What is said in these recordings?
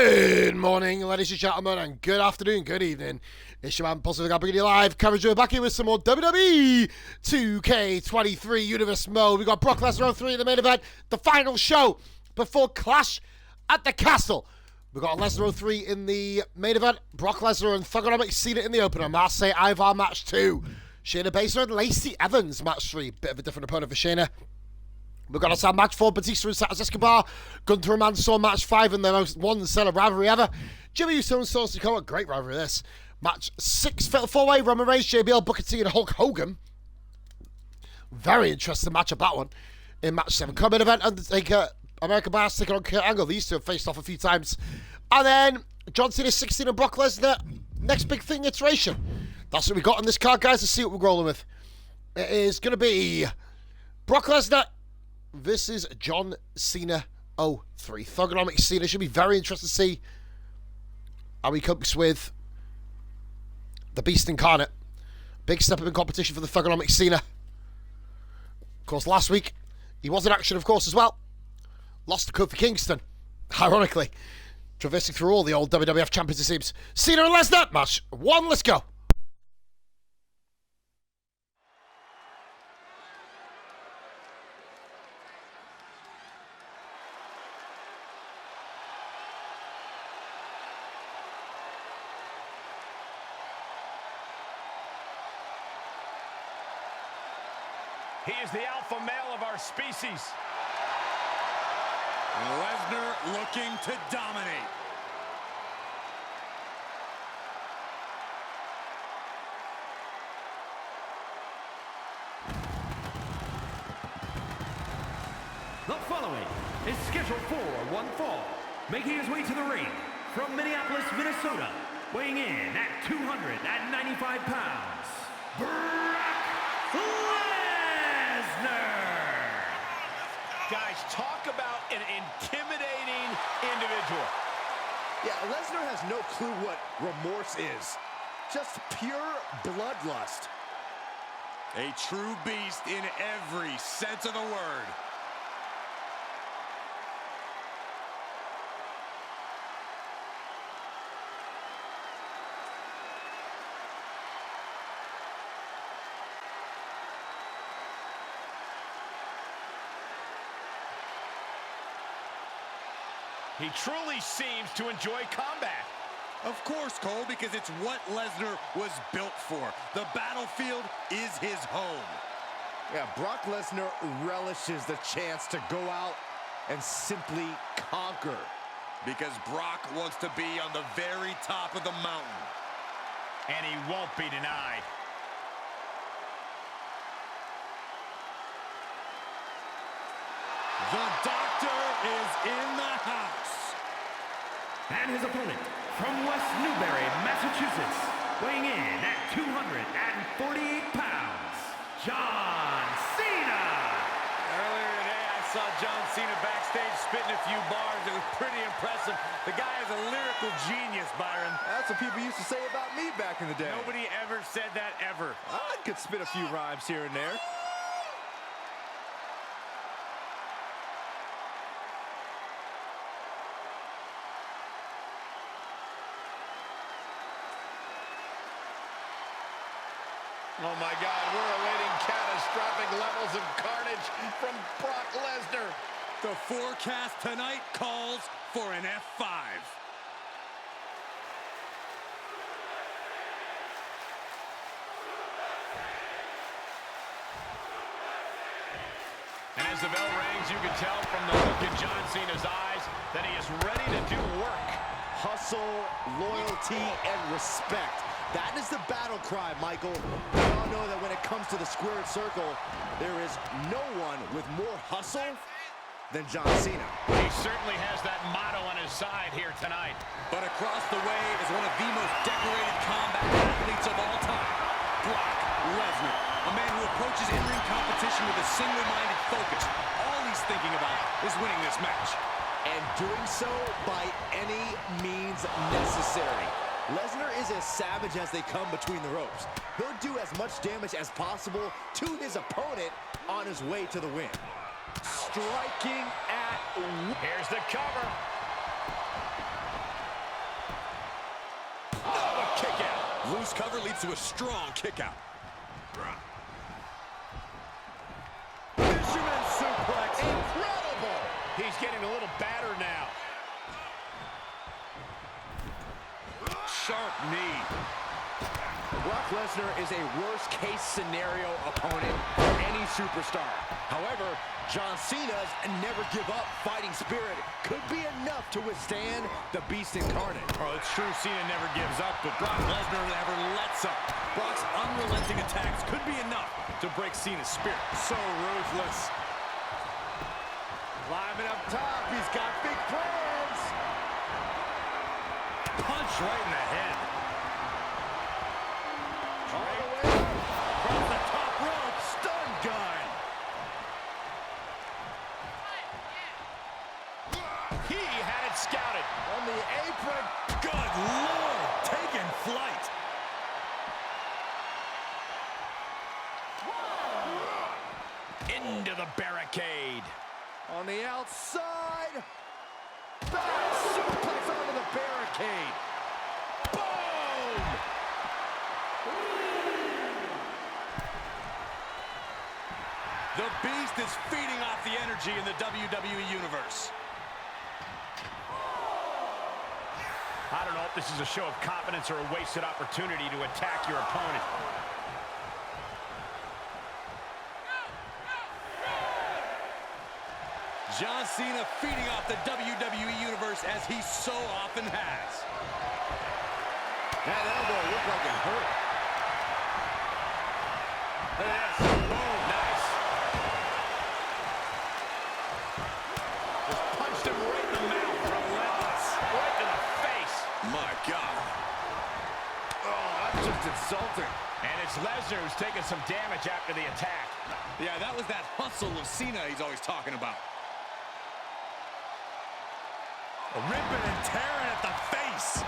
Good morning, ladies and gentlemen, and good afternoon, good evening. It's your man, Positive Guy, bringing you live coverage. We're back here with some more WWE 2K23 Universe Mode. We got Brock Lesnar 03 in the main event, the final show before Clash at the Castle. We got Lesnar 03 in the main event, Brock Lesnar and Thugonomics Cena in the opener. Marseille Ivar match 2. Shayna Baszler and Lacey Evans match 3. Bit of a different opponent for Shayna. We've got us our match 4, Batista and Santos Escobar, Gunther and Mansoor match 5, and the most one-seller rivalry ever. Jimmy Uso and Saucy Cole, great rivalry this. Match 6, Fatal 4-Way, Roman Reigns, JBL, Booker T and Hulk Hogan. Very interesting matchup, that one. In match 7, co-main event, Undertaker, American Bass taking on Kurt Angle. These two have faced off a few times. And then John Cena 16 and Brock Lesnar, next big thing iteration. That's what we got on this card, guys. Let's see what we're rolling with. It is going to be Brock Lesnar. This is John Cena 03. Thugonomics Cena. Should be very interesting to see how he copes with the Beast Incarnate. Big step up in competition for the Thugonomics Cena. Of course, last week, he was in action, of course, as well. Lost to Kofi Kingston, ironically. Traversing through all the old WWF champions, it seems. Cena and Lesnar, match 1, let's go. He is the alpha male of our species. Lesnar looking to dominate. The following is scheduled for one fall, making his way to the ring from Minneapolis, Minnesota, weighing in at 295 pounds, Brock Lesnar. Guys, talk about an intimidating individual. Yeah, Lesnar has no clue what remorse is. Just pure bloodlust. A true beast in every sense of the word. He truly seems to enjoy combat. Of course, Cole, because it's what Lesnar was built for. The battlefield is his home. Yeah, Brock Lesnar relishes the chance to go out and simply conquer. Because Brock wants to be on the very top of the mountain. And he won't be denied. The doctor is in the house. And his opponent from West Newbury, Massachusetts, weighing in at 248 pounds, John Cena. Earlier today, I saw John Cena backstage spitting a few bars. It was pretty impressive. The guy is a lyrical genius, Byron. That's what people used to say about me back in the day. Nobody ever said that ever. I could spit a few rhymes here and there. Oh my God, we're awaiting catastrophic levels of carnage from Brock Lesnar. The forecast tonight calls for an F5. And as the bell rings, you can tell from the look in John Cena's eyes that he is ready to do work. Hustle, loyalty, and respect. That is the battle cry, Michael. We all know that when it comes to the squared circle, there is no one with more hustle than John Cena. He certainly has that motto on his side here tonight. But across the way is one of the most decorated combat athletes of all time, Brock Lesnar. A man who approaches in-ring competition with a single-minded focus. All he's thinking about is winning this match. And doing so by any means necessary. Lesnar is as savage as they come between the ropes. He'll do as much damage as possible to his opponent on his way to the win. Striking at... Here's the cover. Loose cover leads to a strong kick out. Fisherman suplex. Incredible! He's getting a little battered now. Sharp knee. Brock Lesnar is a worst-case scenario opponent for any superstar. However, John Cena's never-give-up fighting spirit could be enough to withstand the Beast incarnate. Oh, it's true Cena never gives up, but Brock Lesnar never lets up. Brock's unrelenting attacks could be enough to break Cena's spirit. So ruthless. Climbing up top, he's got big plans. Punch right in the head. All the way up. Across the top rope. Stun gun. He had it scouted. On the apron. Good Lord. Taking flight. Into the barricade. On the outside. Back suplex onto the barricade. Boom! The Beast is feeding off the energy in the WWE Universe. I don't know if this is a show of confidence or a wasted opportunity to attack your opponent. John Cena feeding off the WWE Universe as he so often has. That elbow looked like it hurt. Look at this. Boom. Nice. Just punched him right in the mouth. Relentless. Right to the face. My God. Oh, that's just insulting. And it's Lesnar who's taking some damage after the attack. Yeah, that was that hustle of Cena he's always talking about. Ripping and tearing at the face.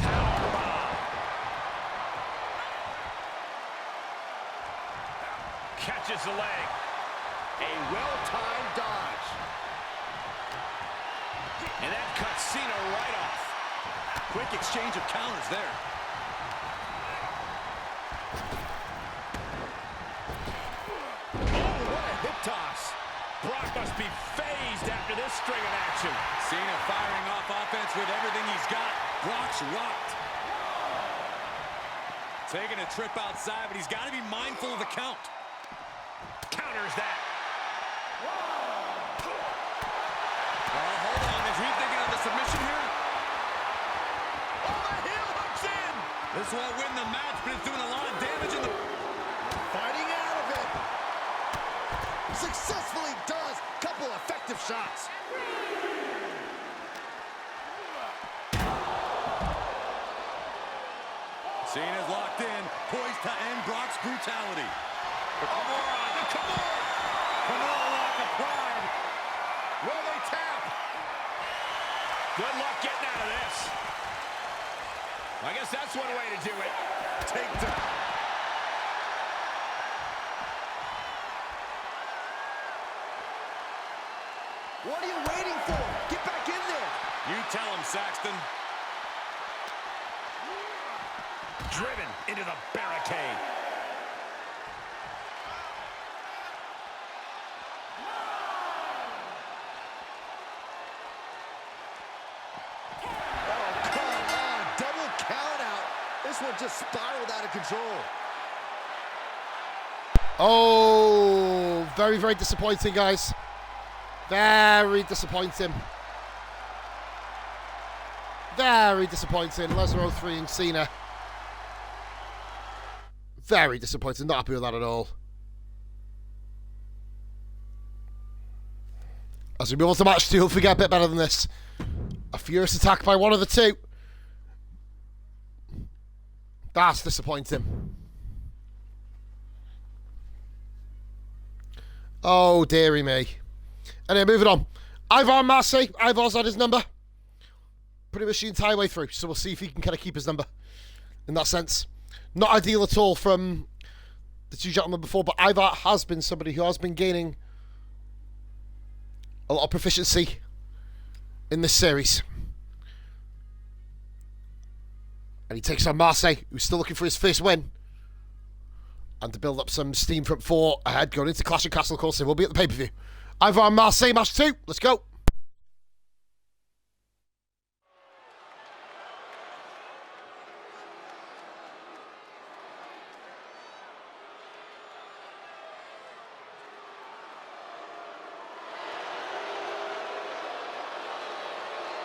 Powerbomb. Catches the leg. A well-timed dodge. And that cuts Cena right off. Quick exchange of counters there. Oh, what a hip toss. Brock must be phased after this string of action. Cena firing off offense with everything he's got. Brock's rocked. Taking a trip outside, but he's got to be mindful of the count. Counters that. Oh, hold on. Is he thinking of the submission here? Oh, the heel hooks in. This won't win the match, but it's doing a lot of damage in the... Fighting out of it. Successfully does. Couple effective shots. Cena's locked in, poised to end Brock's brutality. Come on. Lock of pride. Will they tap? Good luck getting out of this. I guess that's one way to do it. Takedown. What are you waiting for? Get back in there. You tell him, Saxton. Driven into the barricade. Oh, come on. Double count out. This one just spiraled out of control. Oh, very, very disappointing, guys. Very disappointing. Very disappointing. Lesnar 03 and Cena. Very disappointing. Not happy with that at all. As we move on to match 2, hopefully get a bit better than this. A furious attack by one of the two. That's disappointing. Oh, dearie me. Anyway, moving on. Ivar Massey. Ivar's had his number pretty much the entire way through, so we'll see if he can kind of keep his number in that sense. Not ideal at all from the two gentlemen before, but Ivar has been somebody who has been gaining a lot of proficiency in this series. And he takes on Marseille, who's still looking for his first win. And to build up some steam from 4 ahead, going into Clash of Castle, of course, they will be at the pay-per-view. Ivar and Marseille, match 2. Let's go.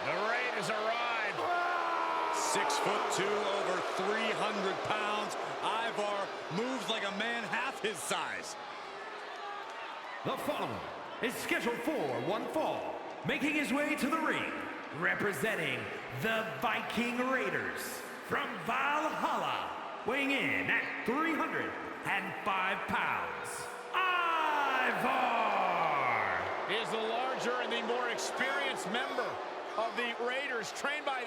The Raiders arrive. 6'2", over 300 pounds. Ivar moves like a man half his size. The following is scheduled for one fall, making his way to the ring, representing the Viking Raiders from Valhalla, weighing in at 305 pounds, Ivar! Is the larger and the more experienced member of the Raiders, trained by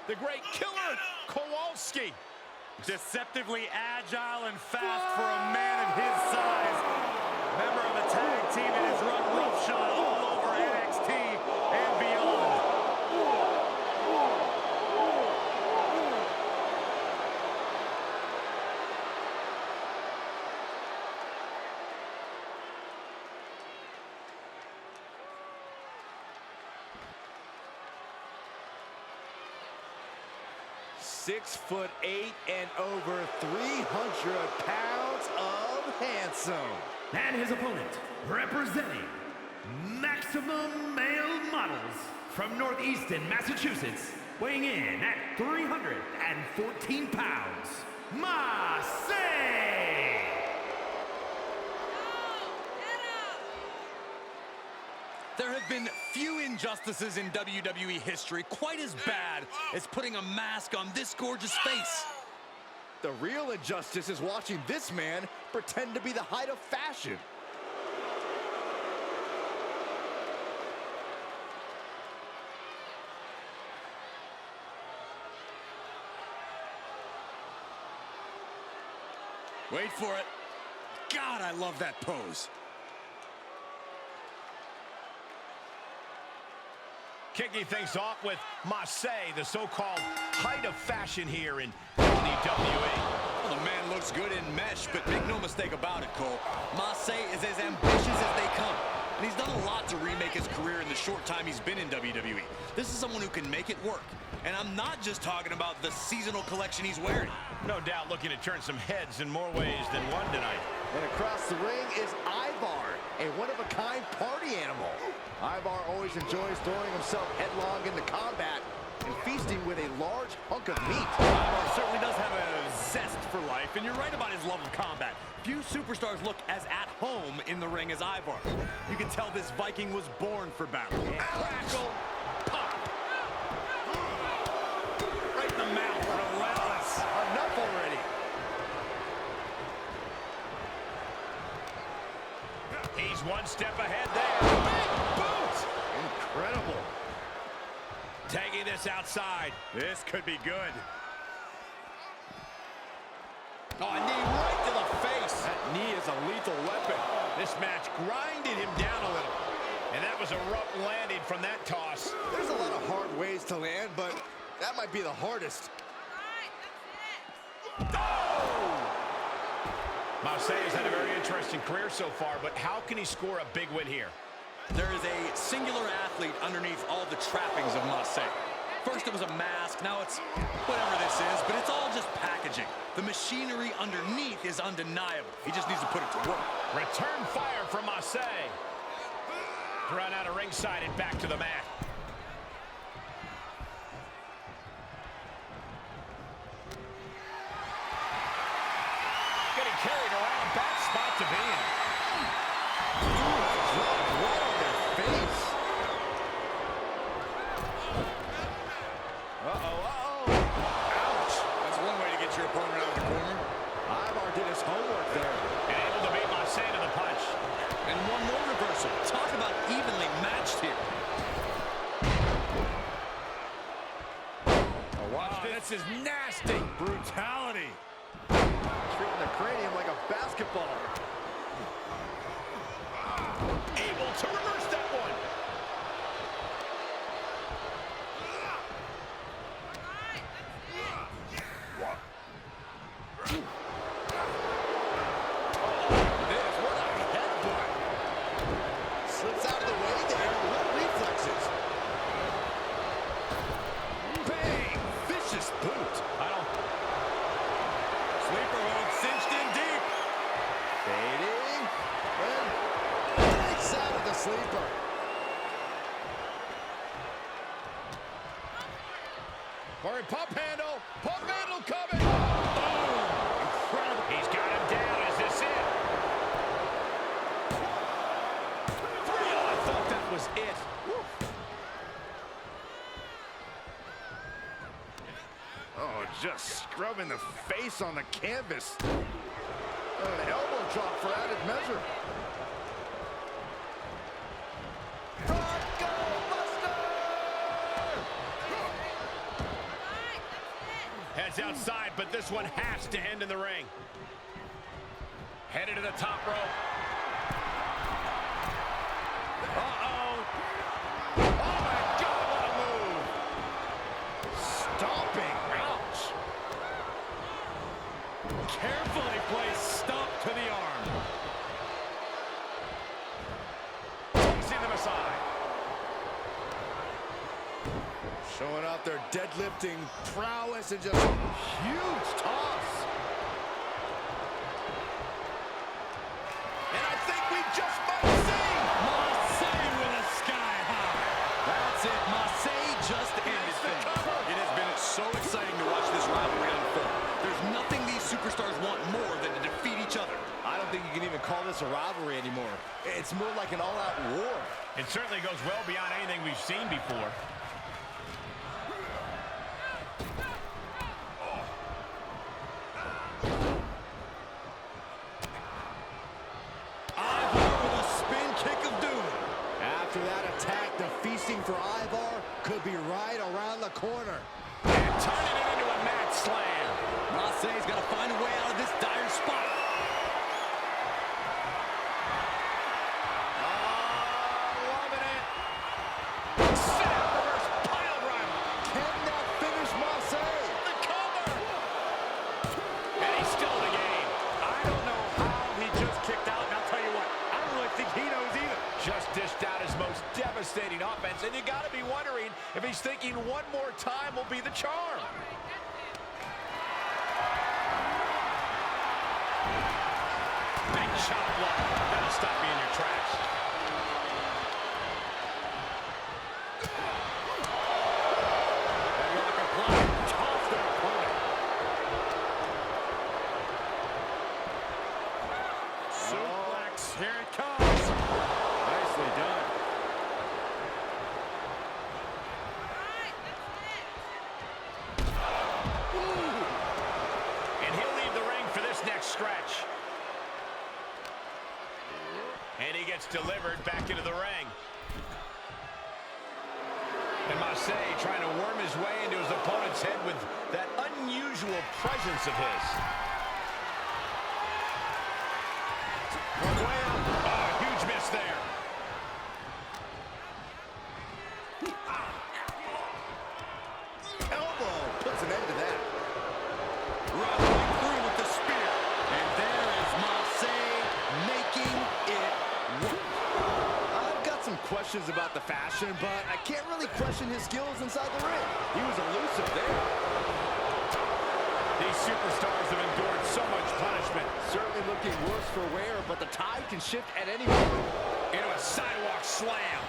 the great killer Kowalski. Deceptively agile and fast for a man of his size. Member of the tag team and has run roughshod all over NXT and beyond. .6'8" and over 300 pounds of handsome. And his opponent, representing Maximum Male Models from Northeastern Massachusetts, weighing in at 314 pounds, Marseille! There have been few injustices in WWE history quite as bad as putting a mask on this gorgeous face. The real injustice is watching this man pretend to be the height of fashion. Wait for it. God, I love that pose. Kicking things off with Marseille, the so-called height of fashion here in WWE. Well, the man looks good in mesh, but make no mistake about it, Cole. Marseille is as ambitious as they come. And he's done a lot to remake his career in the short time he's been in WWE. This is someone who can make it work. And I'm not just talking about the seasonal collection he's wearing. No doubt looking to turn some heads in more ways than one tonight. And across the ring is Ivar, a one-of-a-kind party animal. Ivar always enjoys throwing himself headlong into combat and feasting with a large hunk of meat. Ivar certainly does have a zest for life, and you're right about his love of combat. Few superstars look as at home in the ring as Ivar. You can tell this Viking was born for battle. Crackle, pop. Right in the mouth, relentless. Enough already. He's one step ahead there. Big boot. Incredible. Taking this outside. This could be good. Oh, a knee right to the face. That knee is a lethal weapon. This match grinded him down a little. And that was a rough landing from that toss. There's a lot of hard ways to land, but that might be the hardest. Marseille has had a very interesting career so far, but how can he score a big win here? There is a singular athlete underneath all the trappings of Marseille. First it was a mask, now it's whatever this is, but it's all just packaging. The machinery underneath is undeniable. He just needs to put it to work. Return fire from Marseille. Run out of ringside and back to the mat. Getting carried around, bad spot to be in. Right on their face. Ouch! That's one way to get your opponent out of the corner. Ivar did his homework there. And able to beat Marseille to the punch. And one more reversal. Talk about evenly matched here. Oh, watch this. This is nasty. Brutality. Treating the cranium like a basketball. Able to reverse that one. Or a pump handle coming. Oh, incredible. He's got him down. Is this it? Oh, I thought that was it. Woo. Oh, just scrubbing the face on the canvas. An elbow drop for added measure. Heads outside, but this one has to end in the ring. Headed to the top rope. Uh-oh. Oh, my God, what a move. Stomping. Ouch. Carefully placed stomp to the arm. Tossing them aside. Showing out their deadlifting prowess and just huge toss. And I think we just might see Marseille with a sky high. That's it. Marseille just ended things. It has been so exciting to watch this rivalry unfold. There's nothing these superstars want more than to defeat each other. I don't think you can even call this a rivalry anymore. It's more like an all-out war. It certainly goes well beyond anything we've seen before. For Ivar could be right around the corner. And turning it into a mat slam. Marseille's got to find a way out of this dire spot. Loving it. Set reverse pile driver. Can that finish Marseille? The cover. And he's still in the game. I don't know how he just kicked out, and I'll tell you what, I don't really think he knows either. Just dished out his most devastating offense, and you got to be wondering if he's thinking one more time will be the charm. Big chop block. That'll stop you in your tracks. Headlock applied. Tossed their opponent. Suplex. Here it comes. Nicely done. Stretch. And he gets delivered back into the ring. And Marseille trying to worm his way into his opponent's head with that unusual presence of his. Oh, huge miss there. Elbow puts an end to that. Running through with the spear. And there is Marseille making it work. I've got some questions about the fashion, but I can't really question his skills inside the ring. He was elusive there. These superstars have endured so much punishment. Certainly looking worse for wear, but the tide can shift at any moment. Into a sidewalk slam.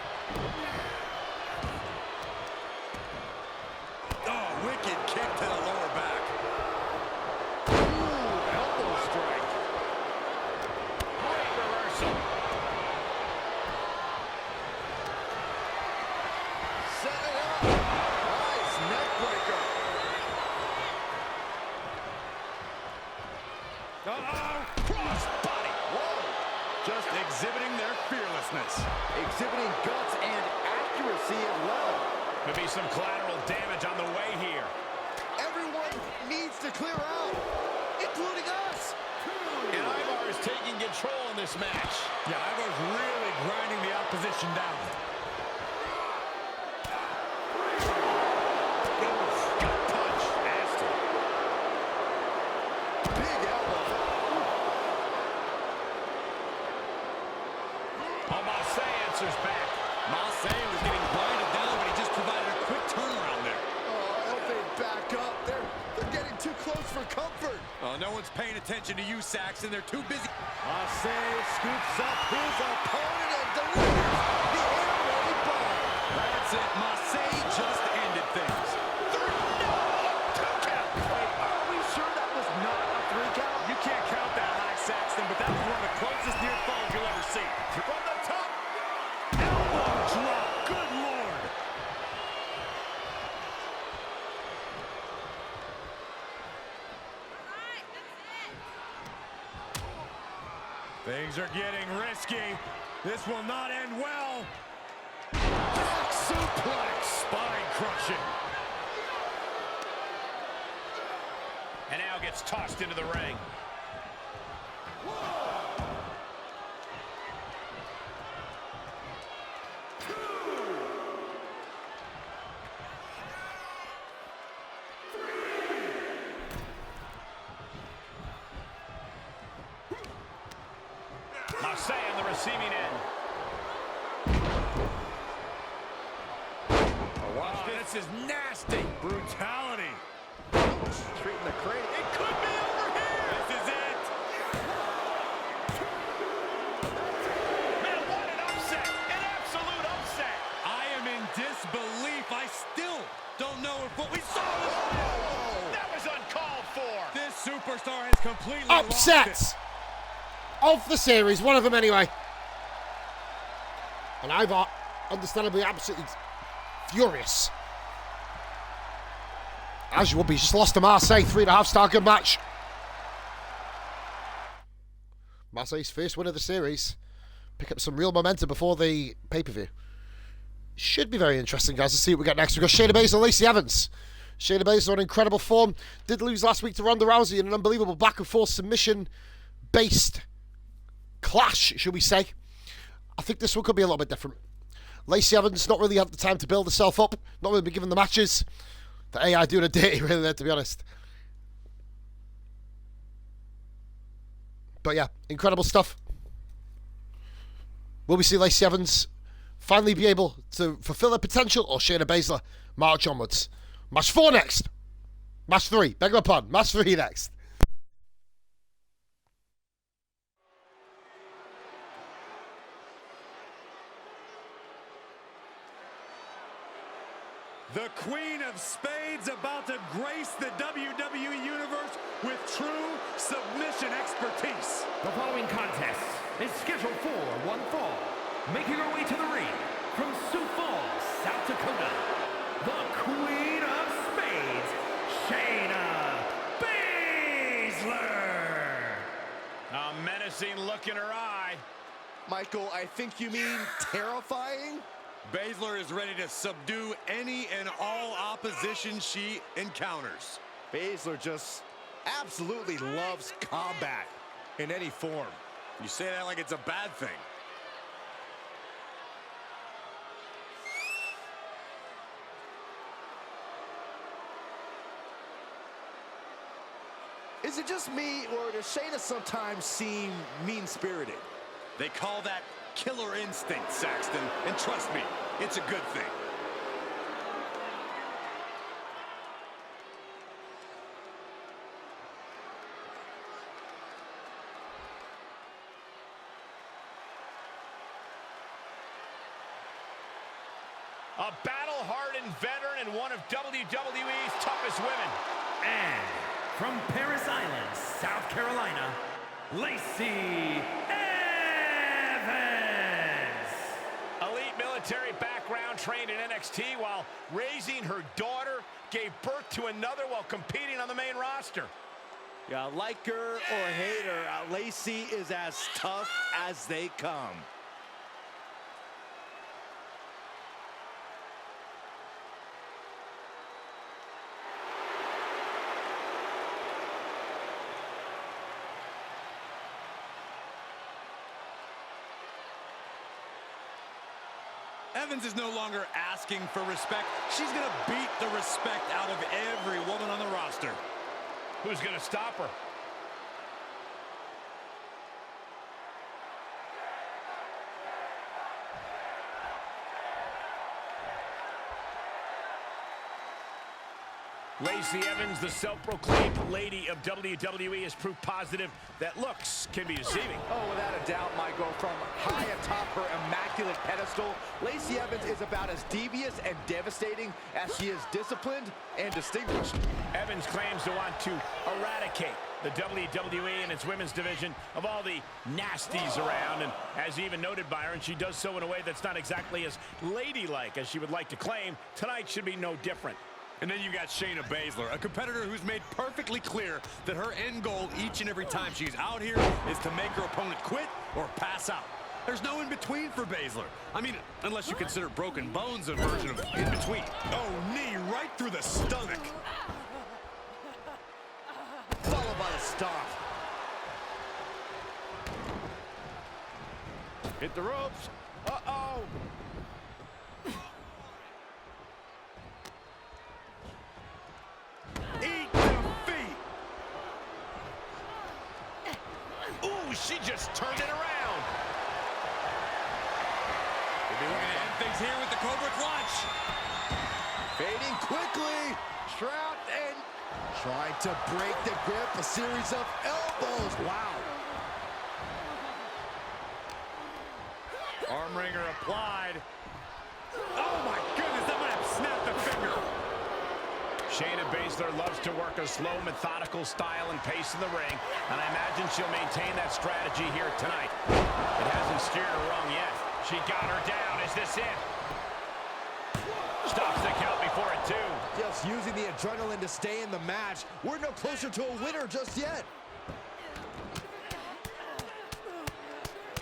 Oh, wicked kick to the lower back. Ooh, elbow strike. Great reversal. Set it up. Nice neck breaker. Uh-oh. Cross body. Whoa. Just exhibiting their fearlessness. Exhibiting guts and accuracy as well. Could be some collateral damage on the way here. Everyone needs to clear out, including us. And Ivar is taking control in this match. Yeah, Ivar's really grinding the opposition down. Gut punch. Nasty. Big elbow. Oh, Marseille answers back. Marseille was getting grinded down, but he just provided a quick turnaround there. Oh, I hope they back up. They're getting too close for comfort. Oh, no one's paying attention to you, Saxton. They're too busy. Marseille scoops up his opponent and delivers the airway bomb. That's it. Marseille just ended things. Things are getting risky. This will not end well. Suplex. Spine crushing. And now gets tossed into the ring. Marseille on the receiving end. Oh, wow, this is nasty. Brutality. Treating the crane. It could be over here. This is it. Man, what an upset. An absolute upset. I am in disbelief. I still don't know if what we saw was Whoa. That was uncalled for. this superstar has completely lost it. Upset of the series, one of them anyway. And I've understandably absolutely furious. As you would be, just lost to Marseille, 3.5-star good match. Marseille's first win of the series. Pick up some real momentum before the pay-per-view. Should be very interesting, guys, to see what we get next. We've got Shayna Baszler and Lacey Evans. Shayna Baszler on incredible form. Did lose last week to Ronda Rousey in an unbelievable back-and-forth submission-based clash, should we say. I think this one could be a little bit different. Lacey Evans not really had the time to build herself up. Not really been given the matches. The AI doing a dirty, really, there, to be honest. But yeah, incredible stuff. Will we see Lacey Evans finally be able to fulfill her potential, or Shayna Baszler march onwards? Match 4 next. Match 3. Beg my pardon. Match 3 next. The Queen of Spades about to grace the WWE Universe with true submission expertise. The following contest is scheduled for one fall. Making her way to the ring from Sioux Falls, South Dakota, the Queen of Spades, Shayna Baszler. A menacing look in her eye. Michael, I think you mean terrifying? Baszler is ready to subdue any and all opposition she encounters. Baszler just absolutely loves combat in any form. You say that like it's a bad thing. Is it just me, or does Shayna sometimes seem mean-spirited? They call that killer instinct, Saxton, and trust me, it's a good thing. A battle-hardened veteran and one of WWE's toughest women. And from Paris Island, South Carolina, Lacey Evans. Elite military background, trained in NXT while raising her daughter, gave birth to another while competing on the main roster. Yeah, like her or hate her, Lacey is as tough as they come. Evans is no longer asking for respect. She's going to beat the respect out of every woman on the roster. Who's going to stop her? Lacey Evans, the self-proclaimed lady of WWE, has proved positive that looks can be deceiving. Oh, without a doubt, Michael. From high atop her immaculate pedestal, Lacey Evans is about as devious and devastating as she is disciplined and distinguished. Evans claims to want to eradicate the WWE and its women's division of all the nasties around. And as even noted, Byron, she does so in a way that's not exactly as ladylike as she would like to claim. Tonight should be no different. And then you got Shayna Baszler, a competitor who's made perfectly clear that her end goal each and every time she's out here is to make her opponent quit or pass out. There's no in-between for Baszler. I mean, unless you consider Broken Bones a version of in-between. Oh, knee right through the stomach. Followed by a stomp. Hit the ropes. Uh-oh. Eat defeat. Ooh, she just turned it around. We'll be looking to end things here with the Cobra Clutch. Fading quickly. Trapped and trying to break the grip. A series of elbows. Wow. Arm wringer applied. Oh my goodness, that might have snapped the finger. Shayna Baszler loves to work a slow, methodical style and pace in the ring, and I imagine she'll maintain that strategy here tonight. It hasn't steered her wrong yet. She got her down. Is this it? Stops the count before it, too. Just using the adrenaline to stay in the match. We're no closer to a winner just yet.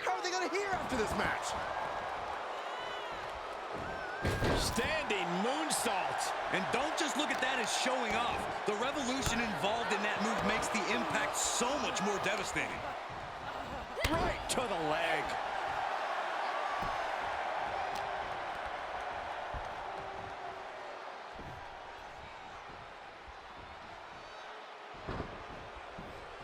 How are they going to hear after this match? Standing moonsault. And don't just look at that as showing off. The revolution involved in that move makes the impact so much more devastating. Right to the leg.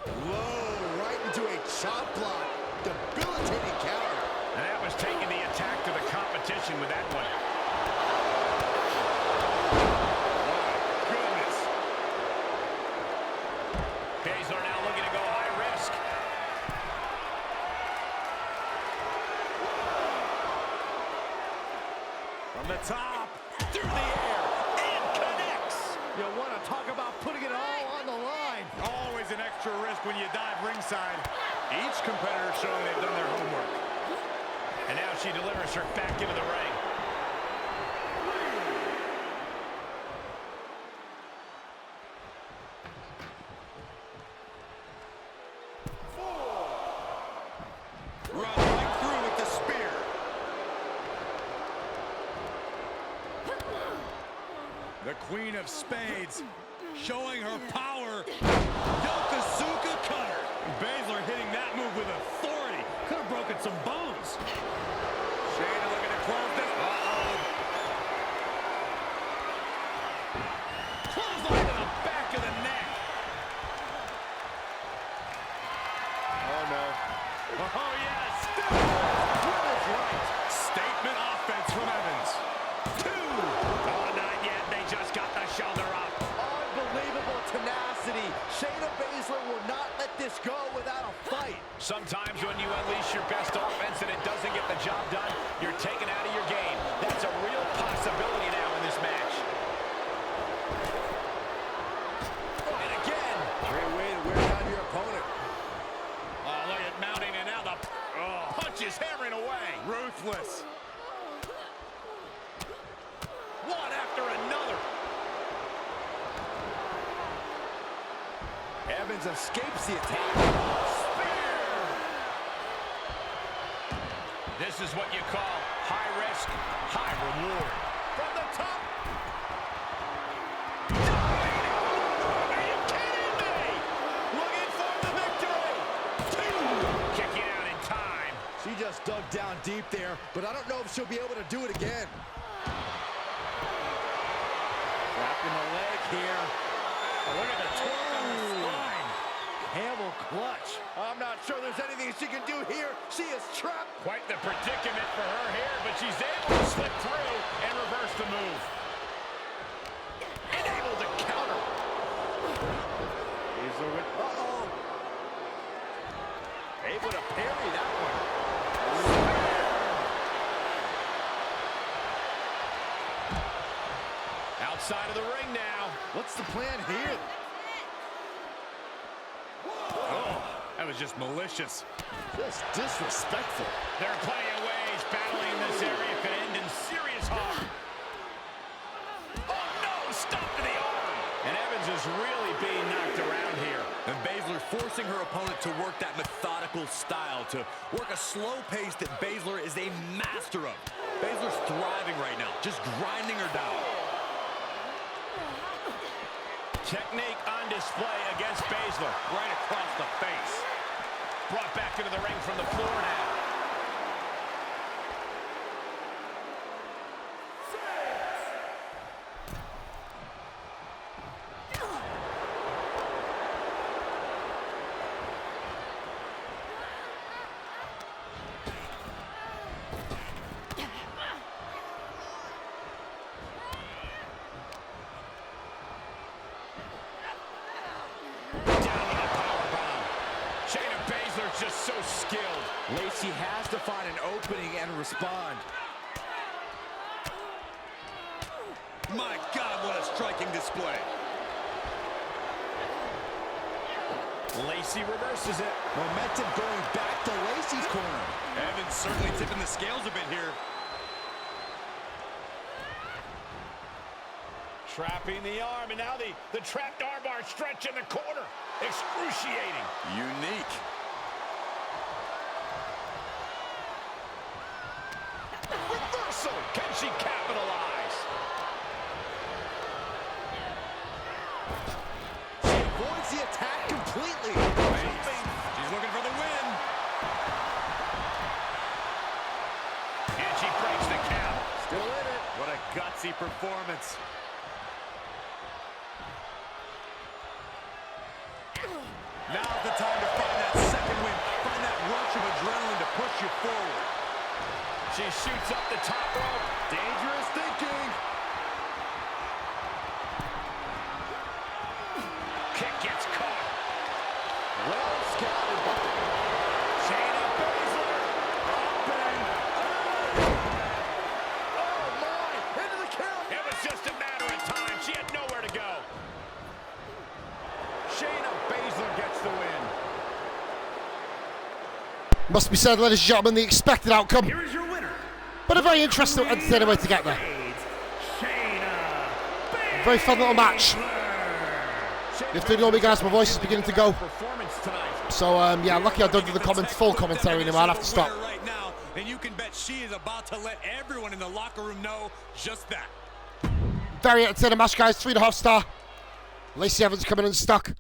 Whoa, right into a chop block. Debilitating counter. And that was taking the attack to the competition with that one. Goodness. Baszler now looking to go high risk. From the top, through the air, and connects. You want to talk about putting it all on the line. Always an extra risk when you dive ringside. Each competitor showing they've done their homework. And now she delivers her back into the ring. Run right through with the spear. The Queen of Spades showing her power. Yokosuka cutter. Baszler hitting that move with authority. Could have broken some bones. Shayna looking to close this. Uh-oh. Clothesline to the back of the neck. Oh, no. Oh, yes. Women's right. Statement offense from Evans. 2. Oh, not yet. They just got the shoulder up. Unbelievable tenacity. Shayna Baszler will not let this go without a fight. Sometimes when you unleash your best offense and it doesn't get the job done, you're taken out of your game. That's a real possibility now in this match. And again. Great way to wear down your opponent. Oh, look at mounting, and now the punch is hammering away. Ruthless. One after another. Evans escapes the attack. This is what you call high risk, high reward. From the top. Are you kidding me? Looking for the victory. 2. Kicking out in time. She just dug down deep there, but I don't know if she'll be able to do it again. Wrapping the leg here. Oh, look at the torque on the spine. Camel clutch. I'm not sure there's anything she can do here. She is trapped. Quite the predicament for her here, but she's able to slip through and reverse the move. And able to counter. Uh-oh. Able to parry that one. Outside of the ring now. What's the plan here? Oh, that was just malicious. Just disrespectful. There are plenty of ways battling in this area could end in serious harm. Oh no, stop to the is really being knocked around here. And Baszler forcing her opponent to work that methodical style, to work a slow pace that Baszler is a master of. Baszler's thriving right now, just grinding her down. Technique on display against Baszler, right across the face. Brought back into the ring from the floor now. Just so skilled. Lacey has to find an opening and respond. My God, what a striking display. Lacey reverses it. Momentum going back to Lacey's corner. Evans certainly tipping the scales a bit here. Trapping the arm, and now the trapped armbar stretch in the corner. Excruciating. Unique. Reversal. Can she capitalize? She avoids the attack completely. She's looking for the win. And she breaks the count. Still in it. What a gutsy performance. Now's the time to find that second win. Find that rush of adrenaline to push you forward. She shoots up the top rope. Dangerous thinking. Kick gets caught. Well scouted by Shayna Baszler. Up and oh my! Into the count. it was just a matter of time. She had nowhere to go. Shayna Baszler gets the win. Must be said, ladies and gentlemen, the expected outcome. Here is your winner. But a very interesting and entertaining way to get there. Very fun little match. If you know me, guys, my voice is beginning to go. So, yeah, lucky I don't do the full commentary anymore. I'll have to stop. Right now, and you can bet she is about to let everyone in the locker room know just that. Very entertaining match, guys. 3.5 star. Lacey Evans coming in stuck.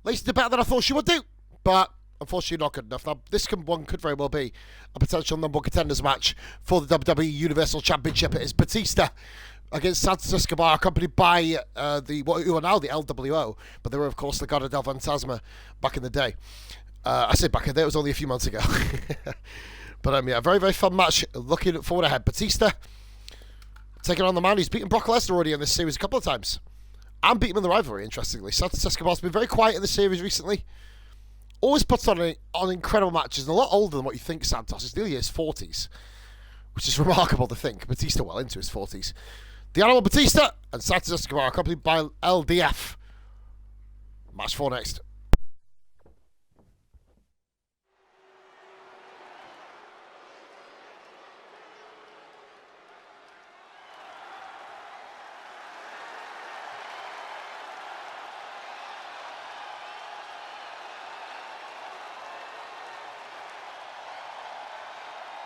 Lacey did better than I thought she would do, but unfortunately not good enough. Now, this one could very well be a potential number one contenders match for the WWE Universal Championship. It is Batista against Santos Escobar, accompanied by who are now the LWO, but they were, of course, the God of Del Fantasma back in the day. I say back in the day, it was only a few months ago. But yeah, a very, very fun match. Looking forward ahead. Batista taking on the man who's beaten Brock Lesnar already in this series a couple of times. And beat him in the rivalry, interestingly. Santos Escobar's been very quiet in the series recently. Always puts on incredible matches, and a lot older than what you think Santos. He's nearly in his 40s, which is remarkable to think. Batista well into his 40s. The Animal Batista and Santos Escobar, accompanied by LDF. Match 4 next.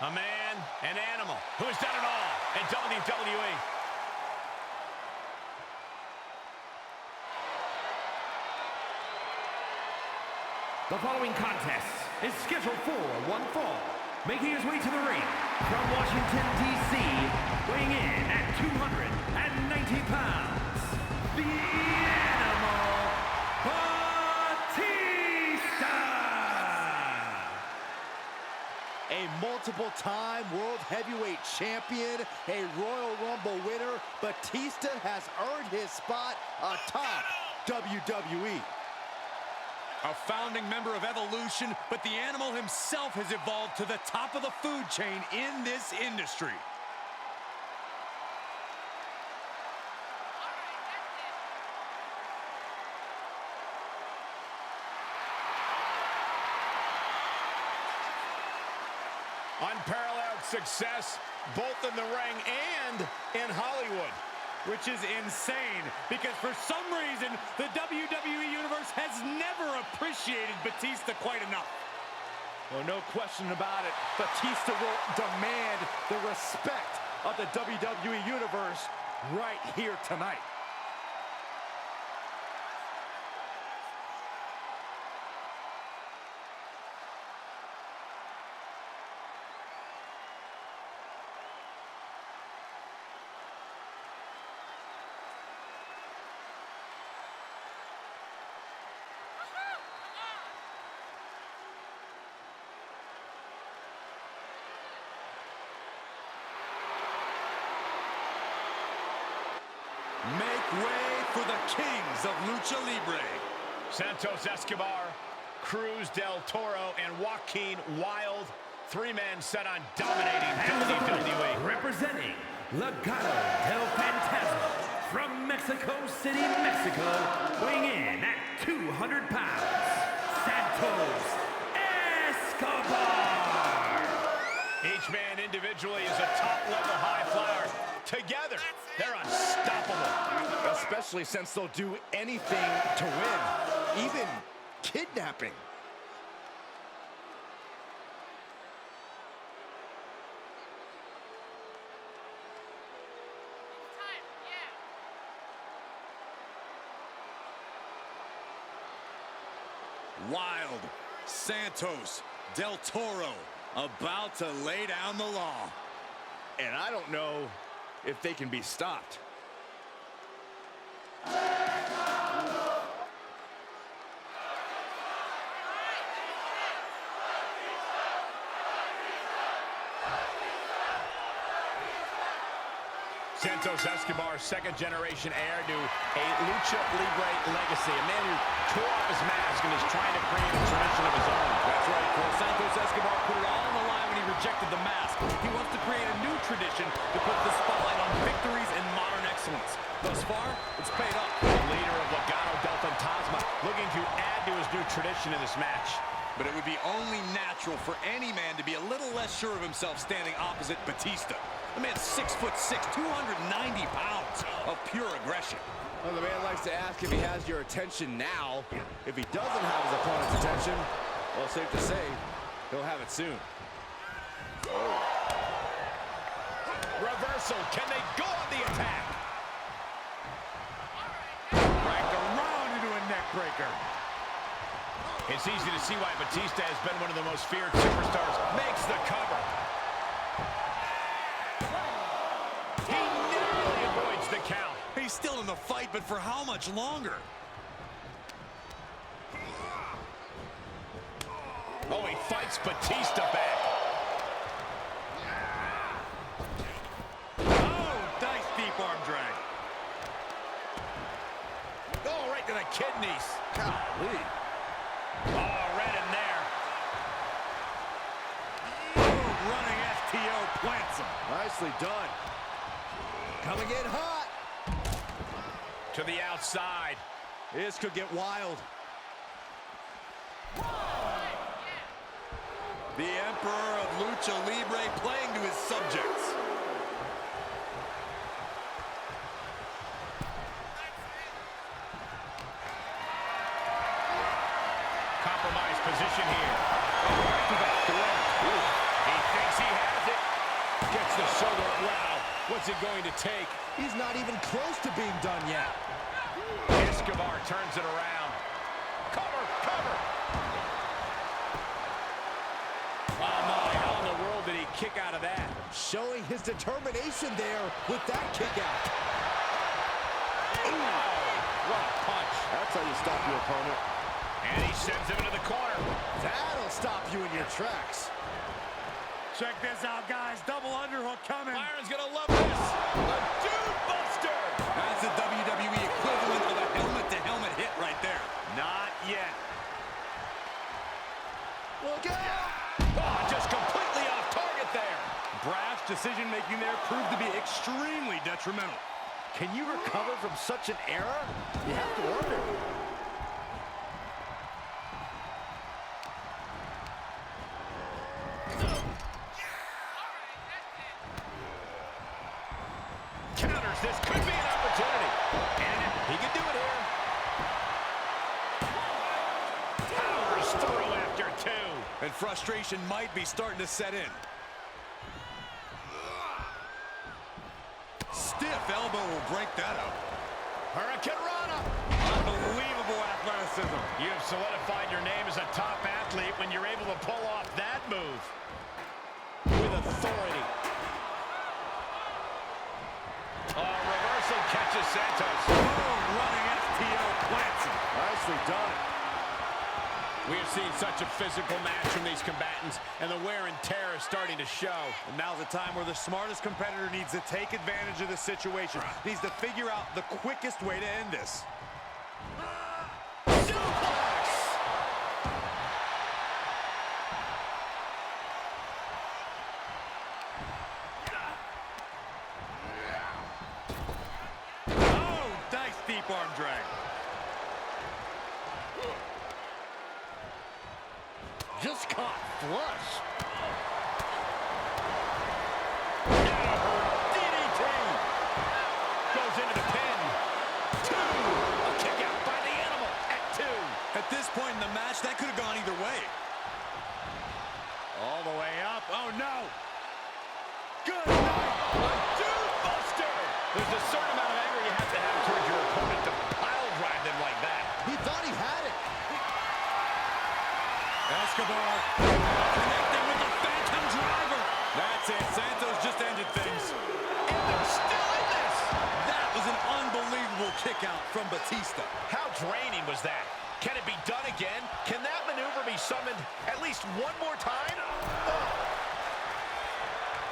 A man, an animal, who has done it all in WWE. The following contest is scheduled for one fall. Making his way to the ring from Washington, D.C., weighing in at 290 pounds, the Animal Batista! A multiple-time World Heavyweight Champion, a Royal Rumble winner, Batista has earned his spot atop WWE. A founding member of Evolution, but the Animal himself has evolved to the top of the food chain in this industry. Unparalleled success, both in the ring and in Hollywood. Which is insane, because for some reason, the WWE Universe has never appreciated Batista quite enough. Well, no question about it. Batista will demand the respect of the WWE Universe right here tonight. Make way for the kings of Lucha Libre. Santos Escobar, Cruz del Toro, and Joaquin Wilde. Three men set on dominating WWE. Representing Legado del Fantasma from Mexico City, Mexico, weighing in at 200 pounds, Santos Escobar. Each man individually is a top-level high flyer. Together, they're unstoppable. Especially since they'll do anything to win, even kidnapping. Wild, Santos, Del Toro, about to lay down the law. And I don't know if they can be stopped. Santos Escobar, second-generation heir to a Lucha Libre legacy. A man who tore off his mask and is trying to create a tradition of his own. That's right, Cole. Santos Escobar put it all on the line when he rejected the mask. He wants to create a new tradition to put the spotlight on victories and modern excellence. Thus far, it's paid off. The leader of Legado del Fantasma looking to add to his new tradition in this match. But it would be only natural for any man to be a little less sure of himself standing opposite Batista. The man's 6'6", 290 pounds of pure aggression. Well, the man likes to ask if he has your attention now. If he doesn't have his opponent's attention, well, safe to say, he'll have it soon. Reversal. Can they go on the attack? Dragged around into a neck breaker. It's easy to see why Batista has been one of the most feared superstars. Makes the cover. He narrowly avoids the count. He's still in the fight, but for how much longer? Oh, he fights Batista back. Oh, nice deep arm drag. Oh, right to the kidneys. Golly. Oh, right in there. Boom, running STO plants him. Nicely done. Coming in hot. To the outside. This could get wild. The Emperor of Lucha Libre playing to his subjects. Compromised position here. Oh, right to the throat. He thinks he has it. Gets the shoulder. Wow. What's it going to take? He's not even close to being done yet. Escobar turns it around. Cover, cover. Oh my, how in the world did he kick out of that? Showing his determination there with that kick out. Ooh, what a punch. That's how you stop your opponent. And he sends him into the corner. That'll stop you in your tracks. Check this out, guys. Double underhook coming. Byron's gonna love this. A dude buster. That's the WWE equivalent of a helmet-to-helmet hit right there. Not yet. Look out! Oh, just completely off target there. Brash decision-making there proved to be extremely detrimental. Can you recover from such an error? You have to wonder. counters. This could be an opportunity. And he can do it here. Powers through after two. And frustration might be starting to set in. Stiff elbow will break that up. Hurricane Rana. Unbelievable athleticism. You have solidified your name as a top athlete when you're able to pull off that move. With authority. Reversal catches Santos. Running FTO plants him. Nicely done. We have seen such a physical match from these combatants, and the wear and tear is starting to show. And now's the time where the smartest competitor needs to take advantage of the situation. Needs to figure out the quickest way to end this. Suplex! Oh, nice deep arm drag. Just caught flush. DDT. Goes into the pin. Two. A kick out by the animal at two. At this point in the match, that could have gone either way. All the way up. Oh, no. Good night. A dude buster. There's a certain amount of anger you have to have towards your opponent to pile drive them like that. He thought he had it. Escobar connecting with the Phantom Driver. That's it. Santos just ended things. And they're still in this. That was an unbelievable kick out from Batista. How draining was that? Can it be done again? Can that maneuver be summoned at least one more time? Oh.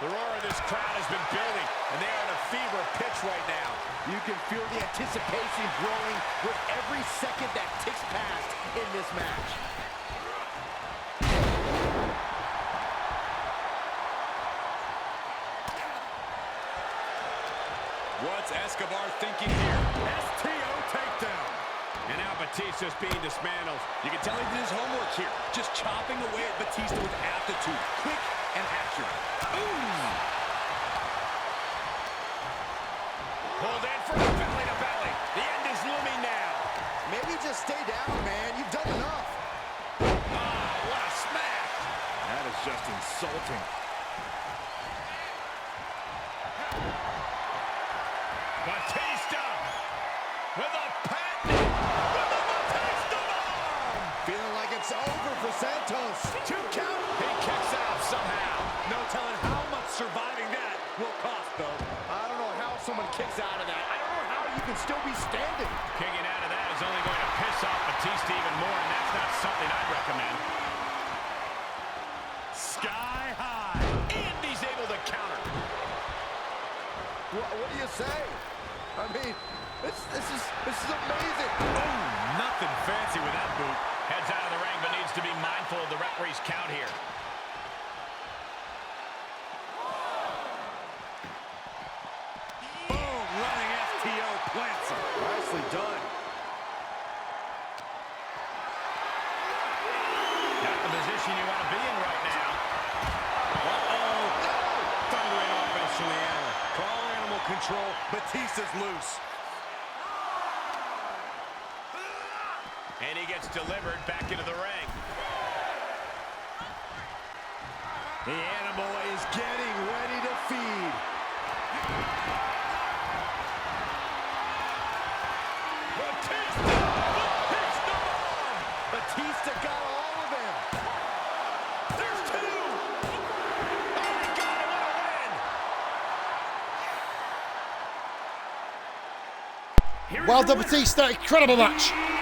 The roar of this crowd has been building, and they are in a fever pitch right now. You can feel the anticipation growing with every second that ticks past in this match. What's Escobar thinking here? STO takedown. And now Batista's being dismantled. You can tell he did his homework here. Just chopping away at Batista with aptitude. Quick and accurate. Boom! Pulled in from the belly to belly. The end is looming now. Maybe just stay down, man. You've done enough. Ah, what a smack. That is just insulting. Batista with a patent, with a Batista bomb. Feeling like it's over for Santos. 2 count. He kicks out somehow. No telling how much surviving that will cost, though. I don't know how someone kicks out of that. I don't know how you can still be standing. Kicking out of that is only going to piss off Batista even more, and that's not something I'd recommend. Sky high. And he's able to counter. What do you say? I mean, this is amazing. Oh, nothing fancy with that boot. Heads out of the ring, but needs to be mindful of the referee's count here. Boom, running FTO plants him. Nicely done. Not the position you want to be in right now. Uh-oh. Thundering offense from the animal. Call animal control. Batista's loose. And he gets delivered back into the ring. The animal is getting ready to feed. Batista! Batista bomb! Batista got all of him. There's two! Oh, he got him! What a win! Here is Well your done, winner, Batista. Incredible match. Animal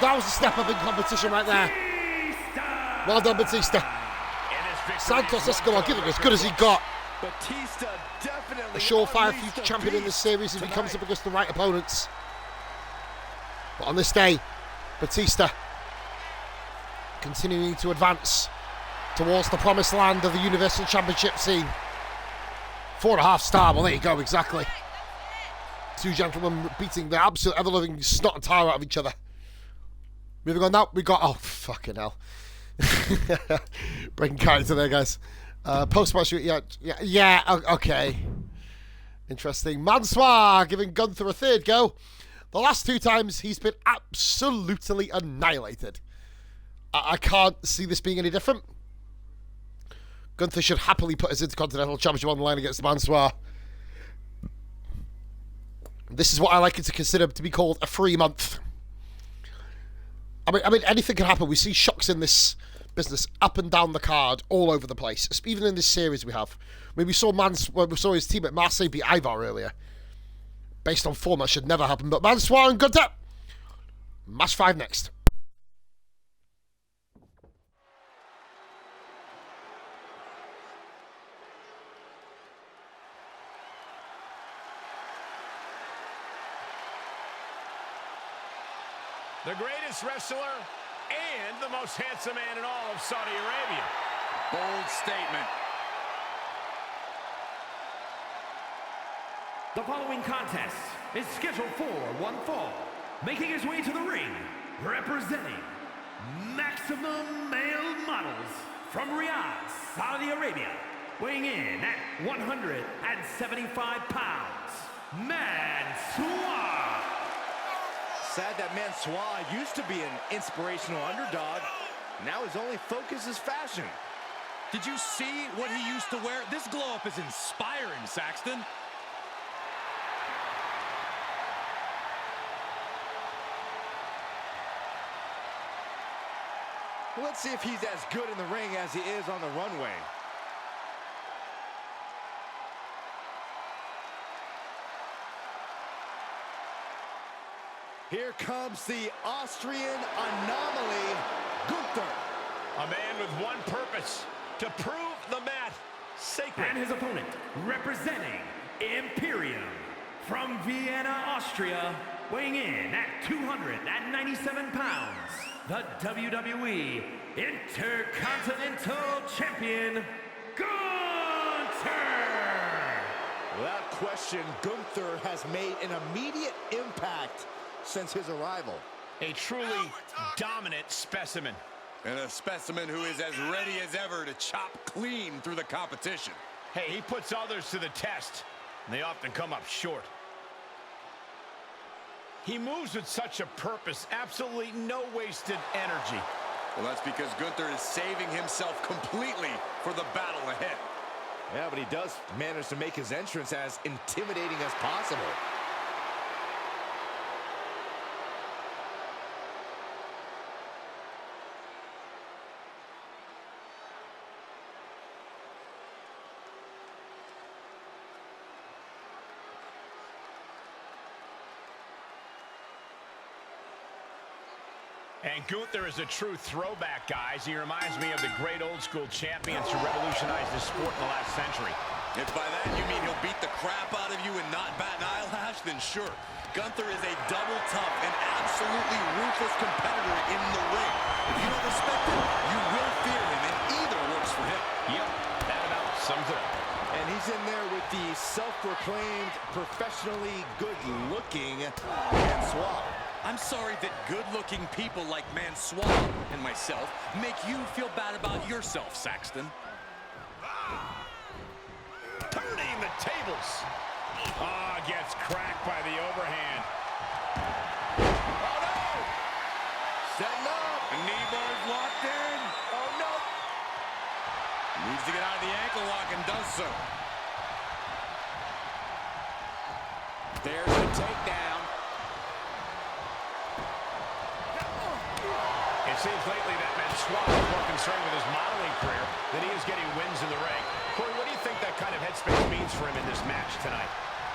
That was a step up in competition right there. Batista. Well done, Batista. And his victory Santos is Escobar giving as good as he got. Batista definitely A surefire unleashed future a champion in this beast series if he comes tonight. up against the right opponents. But on this day, Batista continuing to advance towards the promised land of the Universal Championship scene. 4.5 star, well there you go, exactly. Two gentlemen beating the absolute ever-loving snot and tire out of each other. Moving on now, we got, oh fucking hell. Breaking character there, guys. Post-match, yeah, okay. Interesting. Mansoir giving Gunther a third go. The last 2 times, he's been absolutely annihilated. I can't see this being any different. Gunther should happily put his Intercontinental Championship on the line against Mansoir. This is what I like it to consider to be called a free month. I mean, anything can happen. We see shocks in this business up and down the card, all over the place. Even in this series we have. I mean, we saw his team at Marseille beat Ivar earlier. Based on form, that should never happen. But Mansoir and Gunther. Match 5 next. The greatest wrestler and the most handsome man in all of Saudi Arabia. Bold statement. The following contest is scheduled for one fall. Making his way to the ring, representing Maximum Male Models from Riyadh, Saudi Arabia. Weighing in at 175 pounds, Mansoir. Sad that Mansoir used to be an inspirational underdog. Now his only focus is fashion. Did you see what he used to wear? This glow-up is inspiring, Saxton. Let's see if he's as good in the ring as he is on the runway. Here comes the Austrian anomaly, Gunther. A man with one purpose, to prove the mat sacred. And his opponent, representing Imperium from Vienna, Austria, weighing in at 297 pounds, the WWE Intercontinental Champion, Gunther! Without question, Gunther has made an immediate impact since his arrival. A truly dominant specimen. And a specimen who is as ready as ever to chop clean through the competition. Hey, he puts others to the test, and they often come up short. He moves with such a purpose, absolutely no wasted energy. Well, that's because Gunther is saving himself completely for the battle ahead. Yeah, but he does manage to make his entrance as intimidating as possible. And Gunther is a true throwback, guys. He reminds me of the great old-school champions who revolutionized this sport in the last century. If by that you mean he'll beat the crap out of you and not bat an eyelash, then sure. Gunther is a double tough and absolutely ruthless competitor in the ring. If you don't respect him, you will fear him, and either works for him. Yep, that about sums it up. And he's in there with the self-proclaimed professionally good-looking Mansoir. I'm sorry that good-looking people like Mansoir and myself make you feel bad about yourself, Saxton. Turning the tables. Ah, gets cracked by the overhand. Oh, no! Setting up. The knee bar's locked in. Oh, no. Needs to get out of the ankle lock and does so. There's a takedown. It seems lately that Mansoir is more concerned with his modeling career than he is getting wins in the ring. Corey, what do you think that kind of headspace means for him in this match tonight?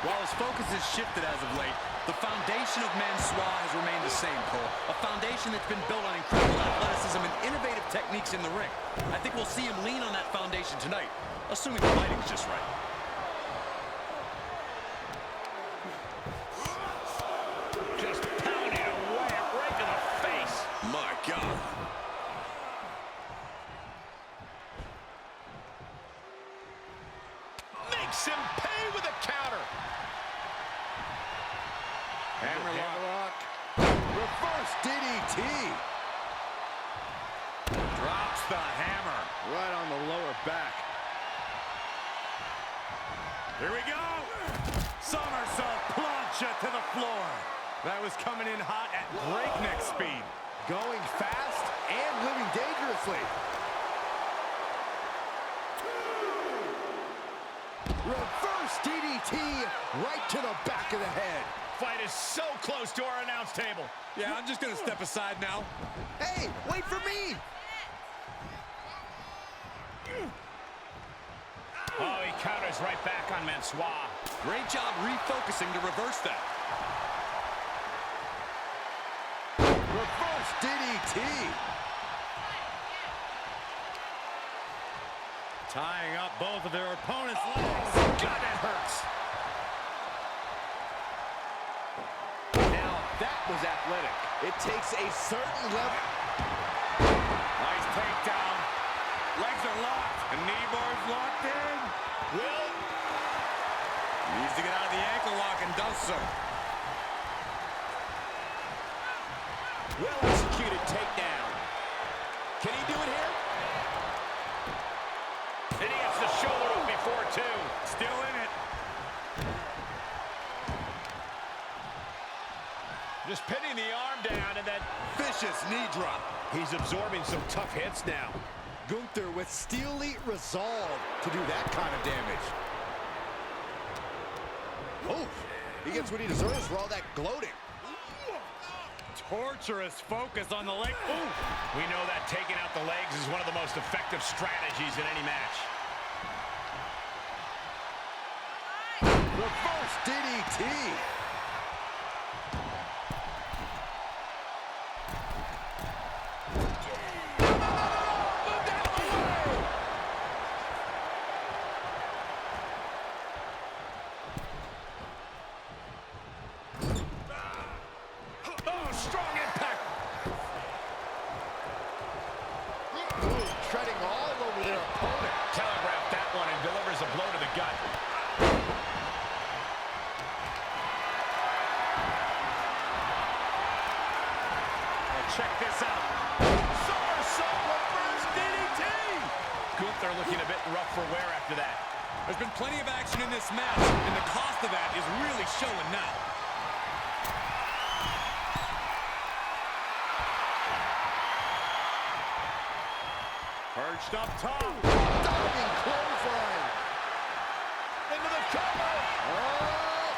While his focus has shifted as of late, the foundation of Mansoir has remained the same, Cole. A foundation that's been built on incredible athleticism and innovative techniques in the ring. I think we'll see him lean on that foundation tonight, assuming the lighting's just right. Just pounding away, a break in the face. My God. Makes him pay with a counter. Hammerlock. Reverse DDT. Drops the hammer. Right on the lower back. Here we go. floor. That was coming in hot at breakneck speed. Going fast and living dangerously. Reverse DDT right to the back of the head. Fight is so close to our announce table. Yeah, I'm just gonna step aside now. Hey, wait for me. Oh, he counters right back on Mansois. Great job refocusing to reverse that. Reverse DDT. Tying up both of their opponents' legs. God, that hurts. Now, that was athletic. It takes a certain level. Nice takedown. Legs are locked. And knee bar's locked in. Will. Needs to get out of the ankle lock and does so. Well executed takedown. Can he do it here? And he gets the shoulder up before two. Still in it. Just pinning the arm down and then Vicious knee drop. he's absorbing some tough hits now. Gunther with steely resolve to do that kind of damage. Oh, he gets what he deserves for all that gloating. Torturous focus on the leg. Ooh. We know that taking out the legs is one of the most effective strategies in any match. Reverse DDT. Oh, strong impact. Ooh, treading all over their opponent. Telegraphed that one and delivers a blow to the gut. And check this out. Somersault reverse DDT. Gunther looking a bit rough for wear after that. There's been plenty of action in this match, and the cost of that is really showing now. Perched up top. Diving clothesline. Into the cover. Oh,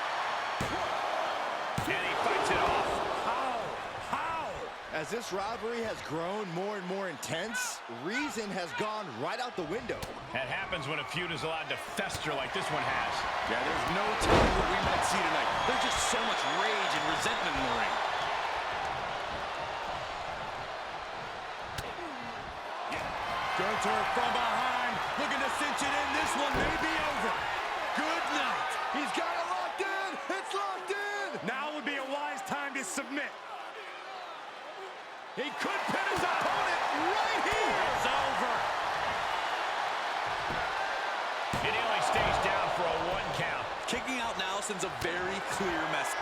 And he fights it off. How? as this rivalry has grown more and more intense, reason has gone right out the window. That happens when a feud is allowed to fester like this one has. Yeah, there's no telling what we might see tonight. There's just so much rage and resentment in the ring. Gunther from behind, looking to cinch it in. This one may be over. Good night. He's got it locked in. It's locked in. Now would be a wise time to submit. He could pin his opponent right here. It's over. And he only stays down for a 1 count. Kicking out now sends a very clear message.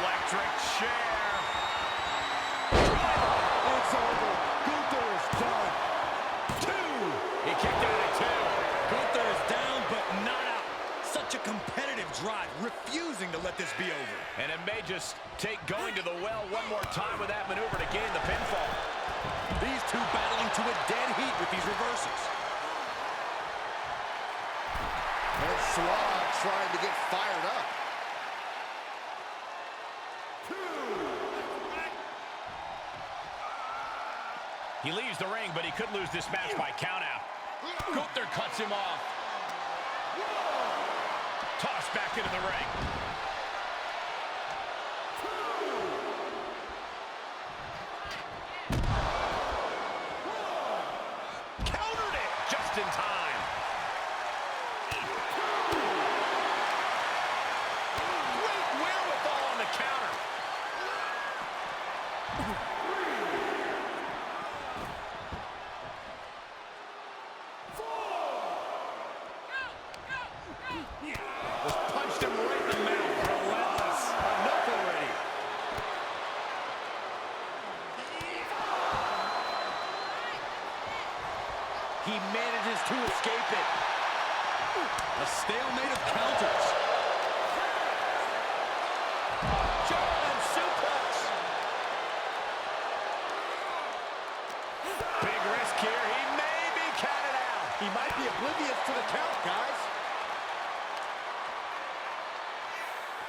Electric chair. It's over. Gunther is done. 2. He kicked out at 2. Gunther is down, but not out. Such a competitive drive, refusing to let this be over. And it may just take going to the well one more time with that maneuver to gain the pinfall. These two battling to a dead heat with these reversals. And Swag trying to get fired up. He leaves the ring, but he could lose this match by countout. Gunther cuts him off. Tossed back into the ring. Countered it just in time. Great wherewithal on the counter. Just punched him right in the mouth.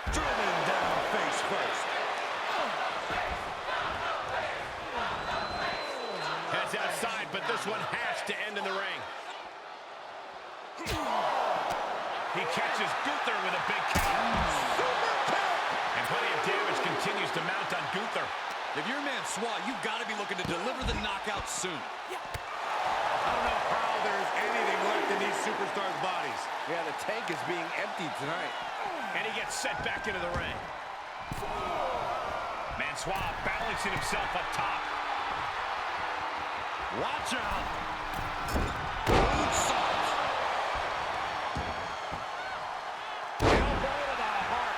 Driven down face first. Heads outside, but this one has to end in the ring. He catches Gunther with a big counter. And plenty of damage continues to mount on Gunther. If you're man SWA, you've got to be looking to deliver the knockout soon. I don't know how there's anything left in these superstars' bodies. Yeah, the tank is being emptied tonight. And he gets set back into the ring. Man SWA balancing himself up top. Watch out. Moonsault. Elbow to the heart.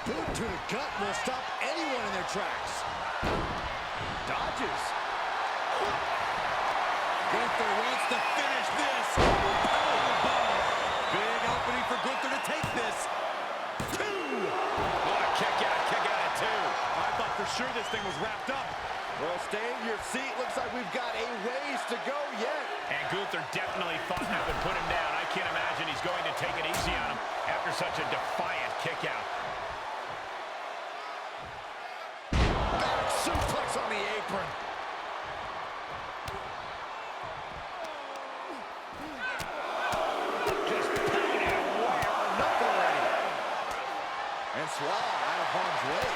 Boot to the gut will stop anyone in their tracks. Dodges. Gunther wants to finish this. Big opening for Gunther to take this. What a kick out at two. I thought for sure this thing was wrapped up. Well, stay in your seat. Looks like we've got a ways to go yet. And Gunther definitely thought that would put him down. I can't imagine he's going to take it easy on him after such a defiant kick out. Back suplex on the apron. Just pounding away. Enough already. And SWA out of harm's way.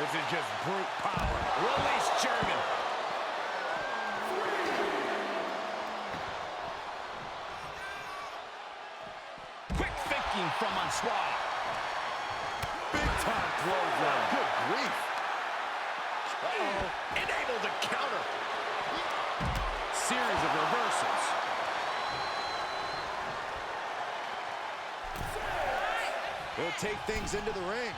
This is just brute power. Release German. Quick thinking from SWA. Big time clothesline. Good grief. Enabled to counter. Series of reversals. He'll take things into the ring.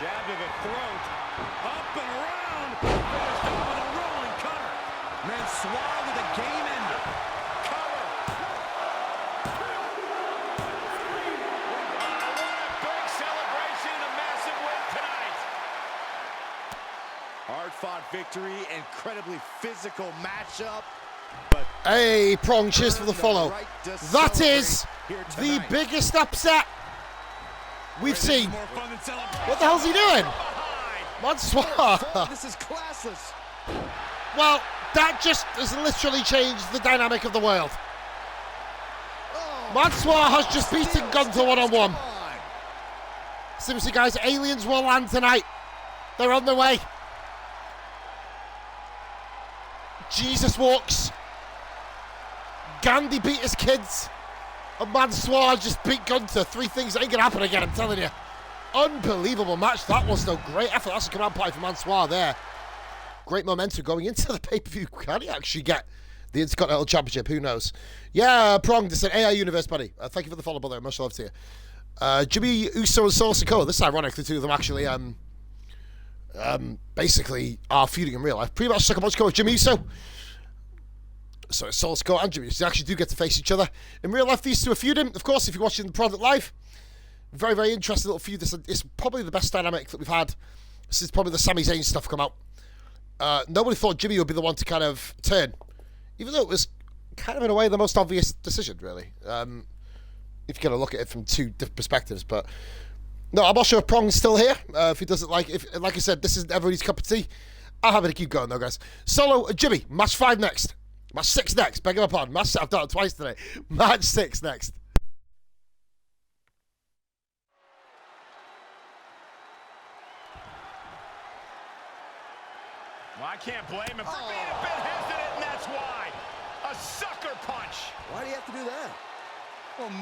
Jab to the throat. Up and around. Finished off with a rolling cutter. Man SWA with a game ender. Cover. What a big celebration and a massive win tonight. Hard-fought victory, incredibly physical matchup. Hey, Prong, cheers for the follow. That is the biggest upset we've seen. More fun than celebration. What the hell's he doing? Man SWA. This is classless. Well, that just has literally changed the dynamic of the world. Man SWA has just beaten Gunther one-on-one. Seriously, guys, aliens will land tonight. They're on their way. Jesus walks. Gandhi beat his kids. And Man SWA just beat Gunther. Three things that ain't gonna happen again, I'm telling you. Unbelievable match. That was no great effort. That's a command play for Man SWA there. Great momentum going into the pay-per-view. Can he actually get the Intercontinental Championship? Who knows? Yeah, Prong, this is an AI Universe, buddy. Thank you for the follow, brother. Much love to you. Jimmy Uso and Solo Sikoa. This is ironic. The two of them actually basically are feuding in real life. Pretty much suck a bunch of with Jimmy Uso. So it's Solo Sikoa and Jimmy Uso. They actually do get to face each other. In real life, these two are feuding. Of course, if you're watching the product live, very, very interesting little feud. This is probably the best dynamic that we've had since probably the Sami Zayn stuff come out. Nobody thought Jimmy would be the one to kind of turn, even though it was kind of in a way the most obvious decision, really. If you're going to look at it from two different perspectives, but no, I'm not sure if Prong's still here. If he doesn't like I said, this isn't everybody's cup of tea. I'm happy to keep going though, guys. Solo, Jimmy, match 5 next. Match 6 next. Beg your pardon. I've done it twice today. Match 6 next. Well, I can't blame him for being a bit hesitant, and that's why. A sucker punch. Why do you have to do that? Well,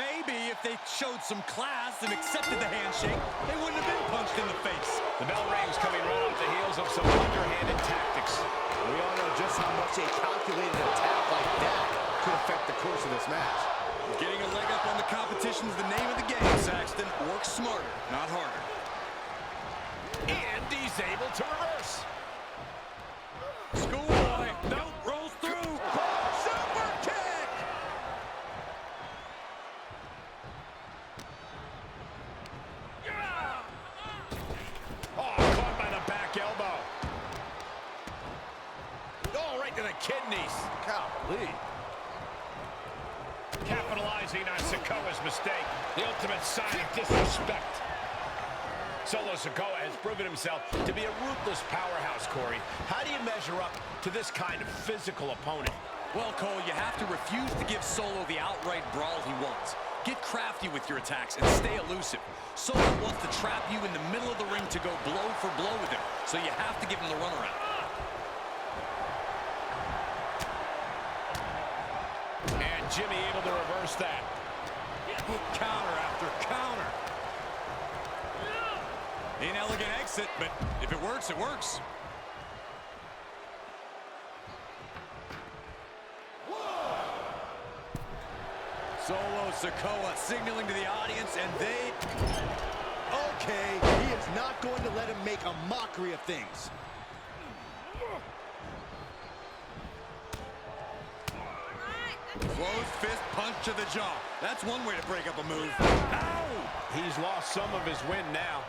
maybe if they showed some class and accepted the handshake, they wouldn't have been punched in the face. The bell rings coming right off the heels of some underhanded tactics. We all know just how much a calculated attack like that could affect the course of this match. Getting a leg up on the competition is the name of the game, Saxton. Work smarter, not harder. And he's able to reverse. Schoolboy, no, rolls through. Super kick. Oh, caught by the back elbow. to the kidneys. Golly. Capitalizing on Sikoa's mistake. The ultimate sign of disrespect. Solo Sikoa has proven himself to be a ruthless powerhouse, Corey. How do you measure up to this kind of physical opponent? Well, Cole, you have to refuse to give Solo the outright brawl he wants. Get crafty with your attacks and stay elusive. Solo wants to trap you in the middle of the ring to go blow for blow with him, so you have to give him the runaround. And Jimmy able to reverse that. Counter after counter. Inelegant exit, but if it works, it works. Solo Sikoa signaling to the audience, and they... Okay, he is not going to let him make a mockery of things. Closed fist punch to the jaw. That's one way to break up a move. Ow! He's lost some of his wind now.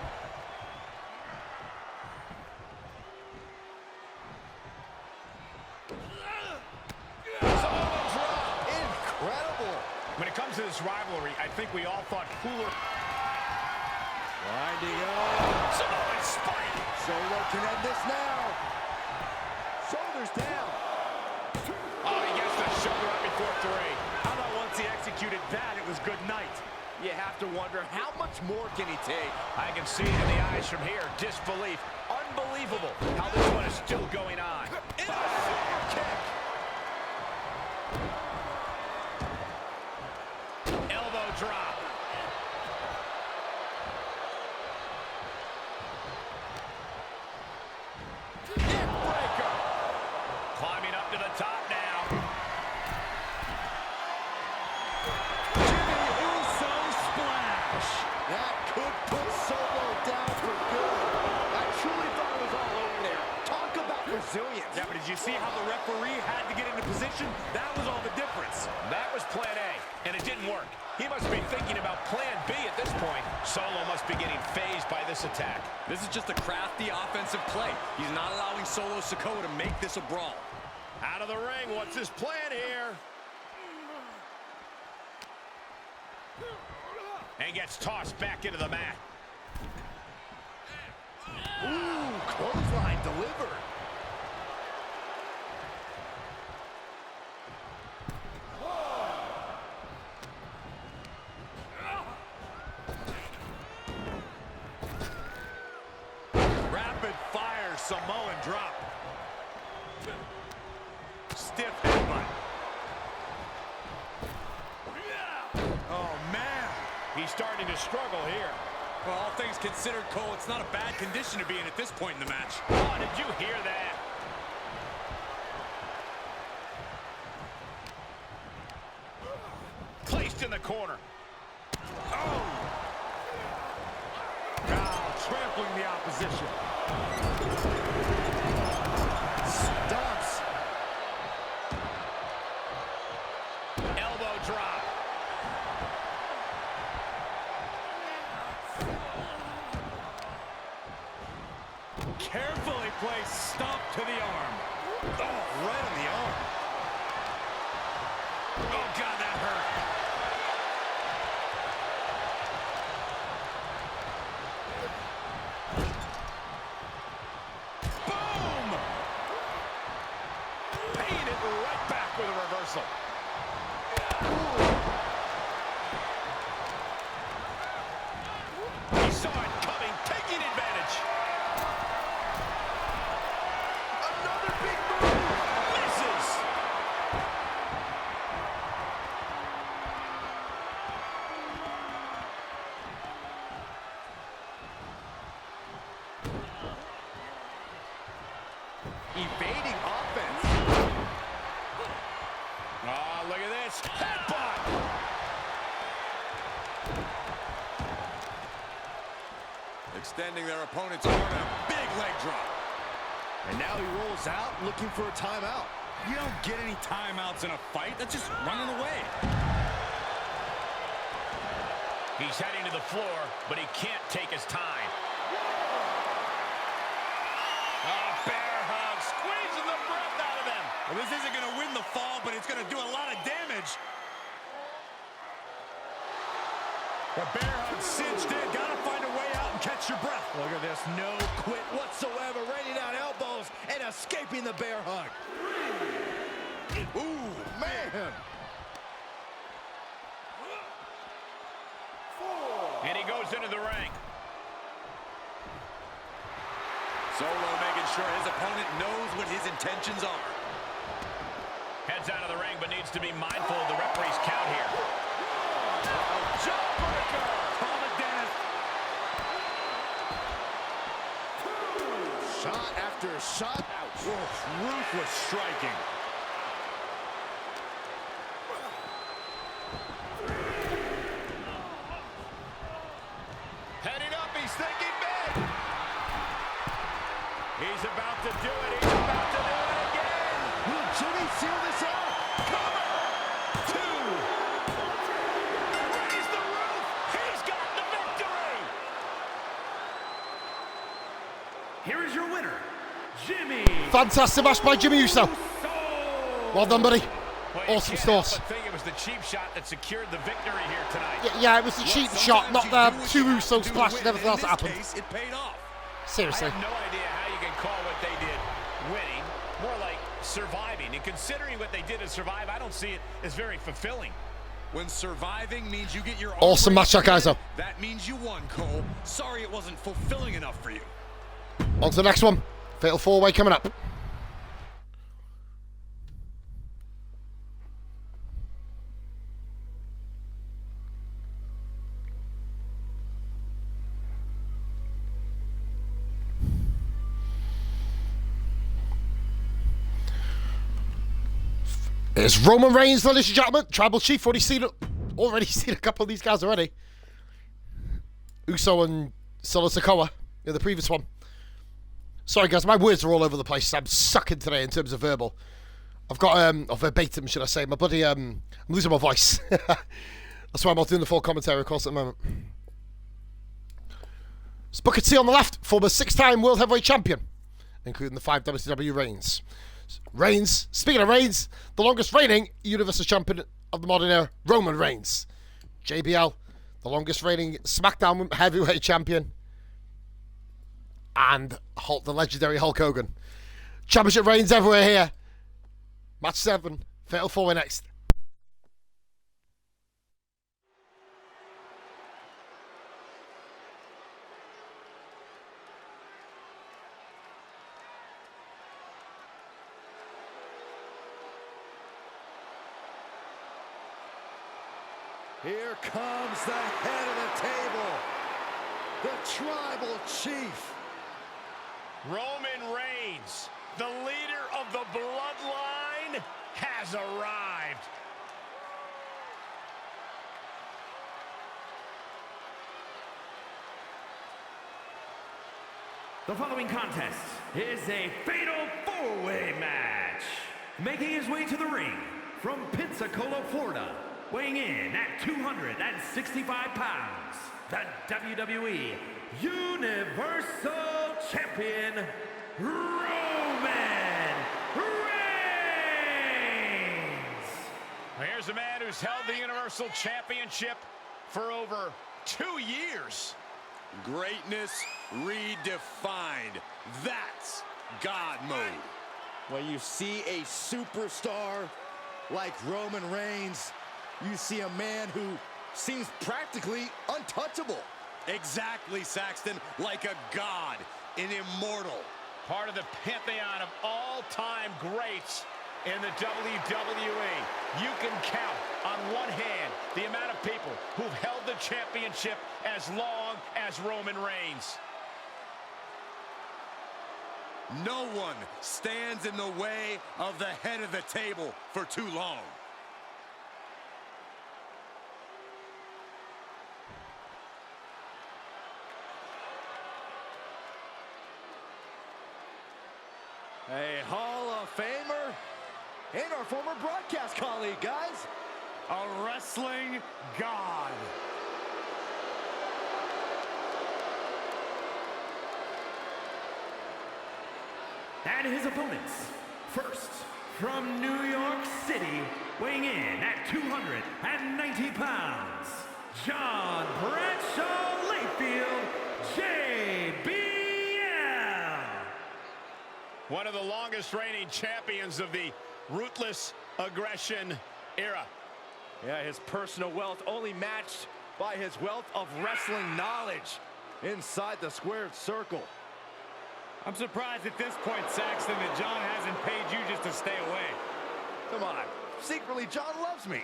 Incredible. When it comes to this rivalry, I think we all thought cooler. Winding up. Samoan spike. Solo can end this now. Shoulders down. Oh, he gets the shoulder up before 3. How about once he executed that, it was good night? You have to wonder, how much more can he take? I can see it in the eyes from here. Disbelief. Unbelievable how this one is still going on. In a super kick. Elbow drop. Neck breaker. Climbing up to the top now. Jimmy Uso splash. That could put Solo down for good. I truly thought it was all over there. Talk about resilience. Yeah, but did you see how the referee had to get into position? That was all the difference. That was plan A, and it didn't work. He must be thinking about plan B at this point. Solo must be getting phased by this attack. This is just a crafty offensive play. He's not allowing Solo Sikoa to make this a brawl. Out of the ring, what's his plan here? And gets tossed back into the mat. Ooh, clothesline delivered. Rapid fire Samoan drop. Stiff headbutt. Oh, man. He's starting to struggle here. Well, all things considered, Cole, it's not a bad condition to be in at this point in the match. Oh, did you hear that? Placed in the corner. Oh! Now trampling the opposition. Stomps. Elbow drop. Carefully placed stomp to the arm. Oh, right on the arm. Oh, God, that hurt. Boom! Paying it right back with a reversal. He saw it coming, taking advantage. Another big move. Misses. Evading offense. Oh, look at this. Headbutt. Extending their opponent's arm and a big leg drop. And now he rolls out looking for a timeout. You don't get any timeouts in a fight. That's just running away. He's heading to the floor, but he can't take his time. Oh, bear hug, squeezing the breath out of him. Well, this isn't going to win the fall, but it's going to do a lot of damage. The bear hug cinched in. Got to find a way out and catch your breath. Look at this, no quit whatsoever. Raining down elbows and escaping the bear hug. Ooh, man. And he goes into the ring. Solo making sure his opponent knows what his intentions are. Heads out of the ring, but needs to be mindful of the referee's count here. Jawbreaker! Call it death. Shot after shot. Ouch. Ruthless striking. Heading up, he's thinking big. He's about to do it. He's about to do it again. Will Jimmy seal this out? Cover. 2. Raise the roof. He's got the victory. Here is your winner, Jimmy. Fantastic match by Jimmy Uso. Well done, buddy. Well, you Awesome can't help stuff. but think it was the cheap shot that secured the victory here tonight. Yeah, it was the cheap shot, not the two Uso splash and everything else that happened. Case, it paid off. Seriously. I have no idea how you can call what they did winning. More like surviving. And considering what they did to survive, I don't see it as very fulfilling. When surviving means you get your Awesome match, that guys, though. That means you won, Cole. Sorry it wasn't fulfilling enough for you. On to the next one. Fatal 4-way coming up. It's Roman Reigns, ladies and gentlemen. Tribal Chief. Already seen a couple of these guys already. Uso and Solo Sikoa in the previous one. Sorry, guys, my words are all over the place. I'm sucking today in terms of verbal. I've got, or verbatim, should I say. My buddy, I'm losing my voice. That's why I'm not doing the full commentary, of course, at the moment. It's Booker T on the left, former 6-time World Heavyweight Champion, including the 5 WCW reigns. Reigns, speaking of Reigns, the longest reigning Universal Champion of the modern era, Roman Reigns. JBL, the longest reigning Smackdown Heavyweight Champion. And Hulk, the legendary Hulk Hogan. Championship reigns everywhere here. Match 7, Fatal 4-way next. Here comes the head of the table, the Tribal Chief. Roman Reigns, the leader of the bloodline, has arrived. The following contest is a fatal 4-way match. Making his way to the ring from Pensacola, Florida, weighing in at 265 pounds, the WWE Universal Champion, Roman Reigns. Well, here's a man who's held the Universal Championship for over 2 years. Greatness redefined. That's God mode. When you see a superstar like Roman Reigns, you see a man who seems practically untouchable. Exactly, Saxton. Like a god, an immortal. Part of the pantheon of all-time greats in the WWE. You can count on one hand the amount of people who've held the championship as long as Roman Reigns. No one stands in the way of the head of the table for too long. A Hall of Famer and our former broadcast colleague, guys. A wrestling god. And his opponents, first from New York City, weighing in at 290 pounds, John Bradshaw Layfield, JBL. One of the longest reigning champions of the ruthless aggression era. Yeah, his personal wealth only matched by his wealth of wrestling knowledge inside the squared circle. I'm surprised at this point, Saxton, that John hasn't paid you just to stay away. Come on, secretly John loves me.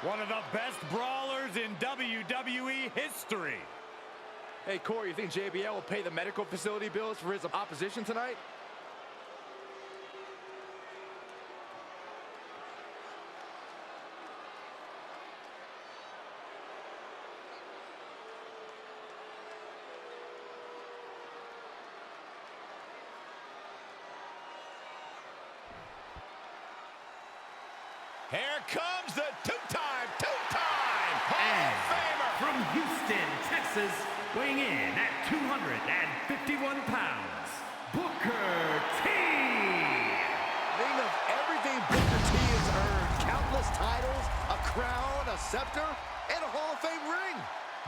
One of the best brawlers in WWE history. Hey, Corey, you think JBL will pay the medical facility bills for his opposition tonight? Here comes the two-time Hall of Famer. From Houston, Texas, weighing in at 251 pounds, Booker T. Think of everything Booker T has earned. Countless titles, a crown, a scepter, and a Hall of Fame ring.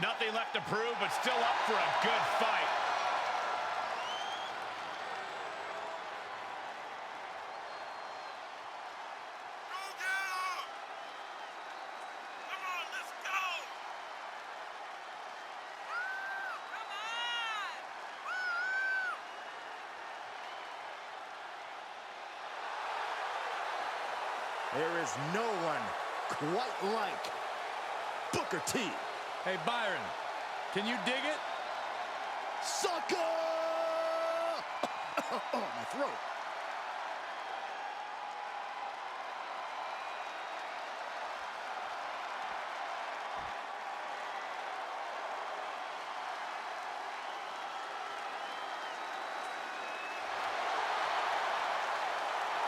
Nothing left to prove, but still up for a good fight. There is no one quite like Booker T. Hey, Byron, can you dig it? Sucker! Oh, my throat.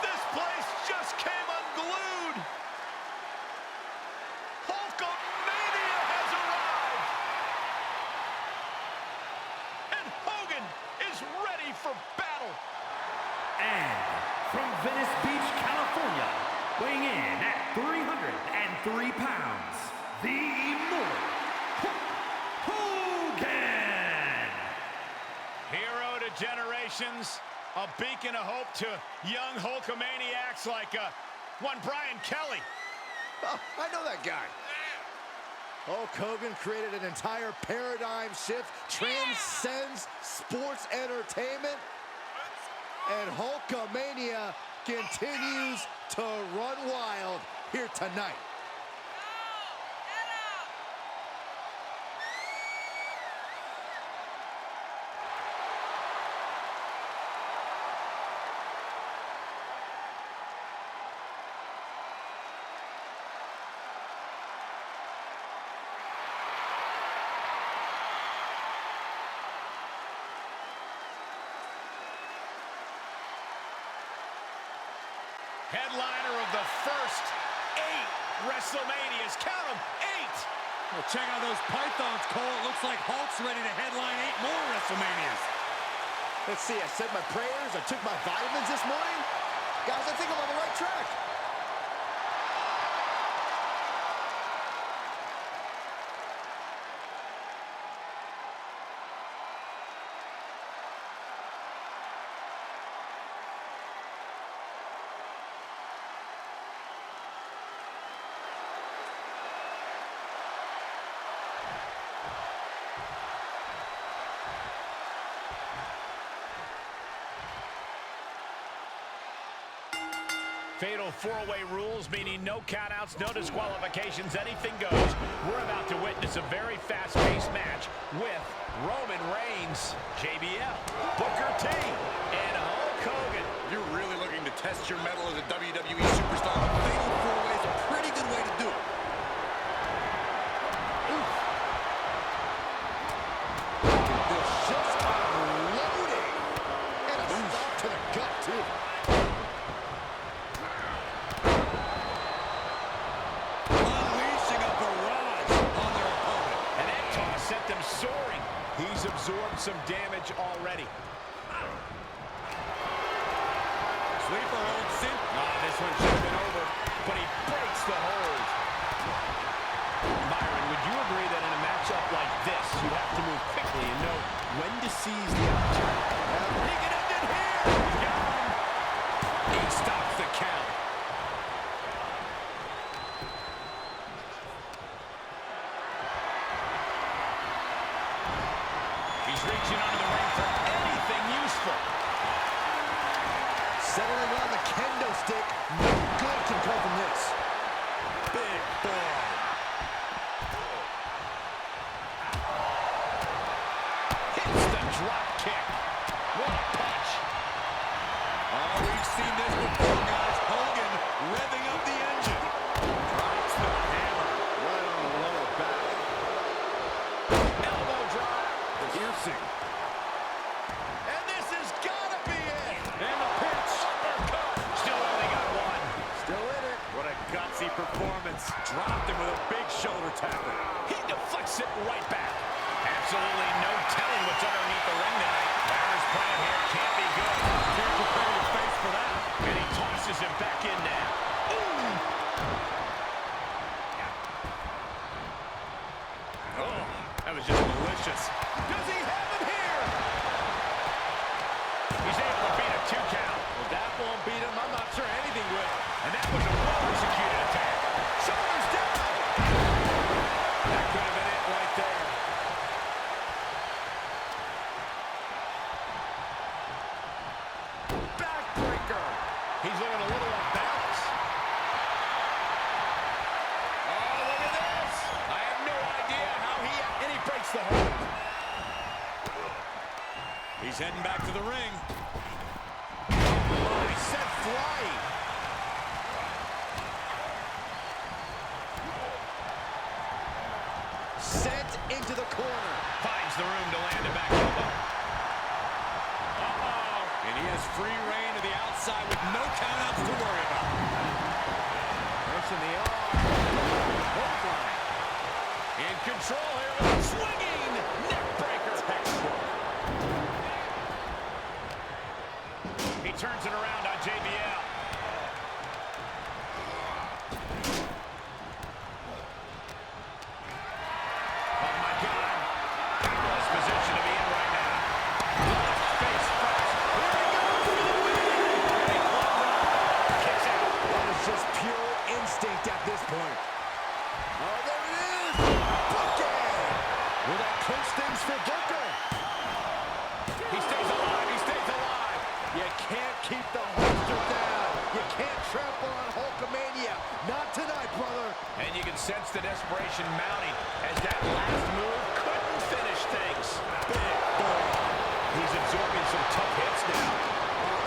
This place just came unglued. Hulkamania has arrived. And Hogan is ready for battle. And from Venice Beach, California, weighing in at 303 pounds, the immortal Hulk Hogan. Hero to generations, a beacon of hope to young Hulkamaniacs like one Brian Kelly. Oh, I know that guy. Hulk Hogan created an entire paradigm shift, transcends sports entertainment, and Hulkamania continues to run wild here tonight. Headliner of the first 8 WrestleManias. Count them, 8. Well, check out those pythons, Cole. It looks like Hulk's ready to headline 8 more WrestleManias. Let's see, I said my prayers, I took my vitamins this morning. Guys, I think I'm on the right track. Fatal 4-way rules, meaning no countouts, no disqualifications, anything goes. We're about to witness a very fast-paced match with Roman Reigns, JBL, Booker T, and Hulk Hogan. You're really looking to test your mettle as a WWE superstar. A fatal 4-way is a pretty good way to do it. The shifts are loading. And a stop to the some damage already. Sleeper hold sink. This one should have been over, but he breaks the hold. Byron, would you agree that in a matchup like this, you have to move quickly and know when to seize the opportunity? He can end it here! He's gone! He stops the count. He's reaching under the ring for anything useful. Settling on the kendo stick. No good can come from this. Big boy. Hits the drop kick. What a punch. Oh, we've seen this before, guys. Hogan revving up the engine. Drops the hammer right on the lower back. Elbow drop. Piercing. And this has got to be it. And the pitch. Uppercut. Still only got one. Still in it. What a gutsy performance. Dropped him with a big shoulder tackle. He deflects it right back. Absolutely no telling what's underneath the ring tonight. Byron's plan here can't be good. Can't prepare your face for that. And he tosses him back in now. Ooh. Oh, that was just malicious. Does he have him here? He's able to beat a 2 count. If that won't beat him, I'm not sure anything will. And that was a well-executed attack. Shoulders down. That could have been it right there. Backbreaker. He's looking a little off balance. Oh, look at this. I have no idea how and he breaks the hold. He's heading back to the ring. Oh, he sent flying. Sent into the corner. Finds the room to land a back elbow. And he has free reign to the outside with no countouts to worry about. Pushing the arm. Clothesline. In control here with a swinging neck breaker. Textbook. He turns it around on JBL. Oh my God. Fabulous position to be in right now. Face first. Here he goes for the win. He clubs up. Kicks out. That is just pure instinct at this point. Oh, there it is! Booker! Will that clinch things for Booker? He stays alive. He stays alive. You can't keep the holster down. You can't trample on Hulkamania. Not tonight, brother. And you can sense the desperation mounting as that last move couldn't finish things. Big boy. He's absorbing some tough hits now.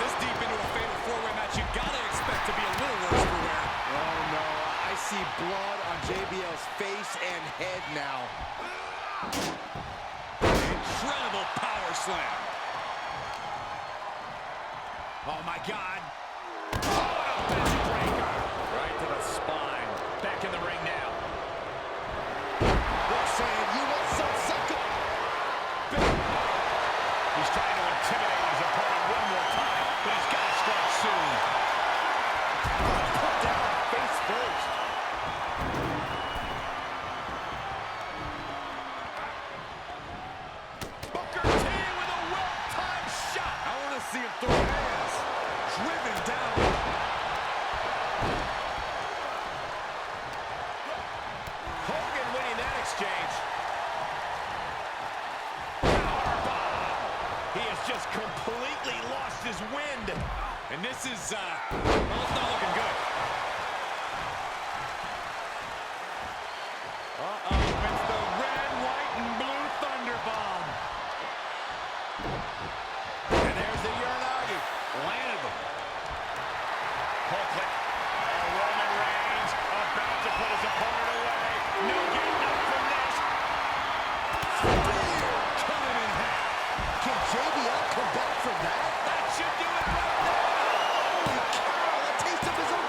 This deep into a fatal four-way match, you gotta expect to be a little worse for wear. Oh, no. I see blood on JBL's face and head now. Incredible power slam. Oh, my God. Oh, a bench breaker. Right to the spine. Back in the ring now. They're saying, you want some sucker? He's trying to intimidate his opponent one more time, but he's got to strike soon. Put down face first. Booker T with a well-timed shot. I want to see him throw hands. Driven down. Hogan winning that exchange. Powerbomb. He has just completely lost his wind. And this is, well, it's not looking good. Uh-oh, it's the red, white, and blue Thunderbomb. And there's the Uranagi. Landed them. Hook. Roman Reigns about to put his opponent away. No getting up from this. Spear! Cut him in half. Can JBL come back from that? That should do it right there. Holy cow, a taste of his own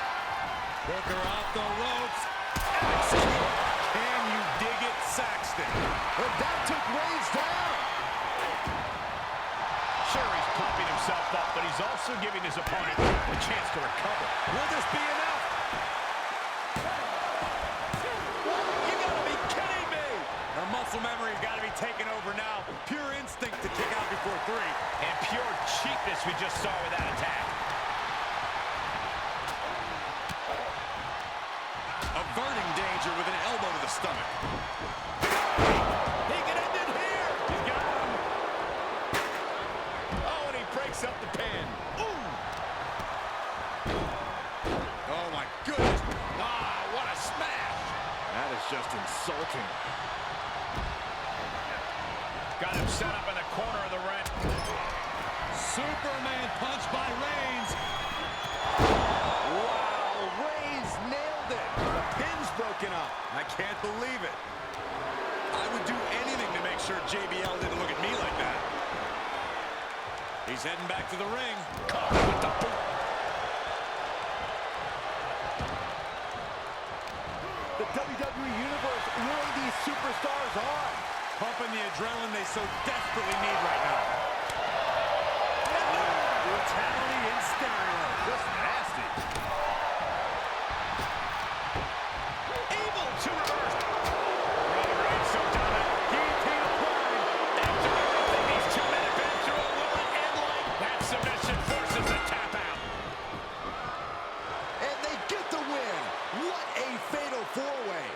he's also giving his opponent a chance to recover. Will this be enough? You gotta be kidding me! Her muscle memory's got to be taken over now. Pure instinct to kick out before 3. And pure cheapness we just saw with that attack. Averting danger with an elbow to the stomach. He can end it here! He's got him! Oh, and he breaks up the pin. Ooh! Oh, my goodness. Ah, what a smash! That is just insulting. Got him set up in the corner of the ring. Superman punch by Reigns. Wow, Reigns nailed it. The pin's broken up. I can't believe it. I would do anything to make sure JBL didn't look at me like that. He's heading back to the ring. Caught with the boot. The WWE Universe really these superstars on. Pumping the adrenaline they so desperately need right now. Brutality in stereo. Just nasty. Able to reverse. Roman Reigns so dominant. Guillotine applied. After everything these two men have been through, will it end like that? Submission forces the tap out. And they get the win. What a fatal four-way.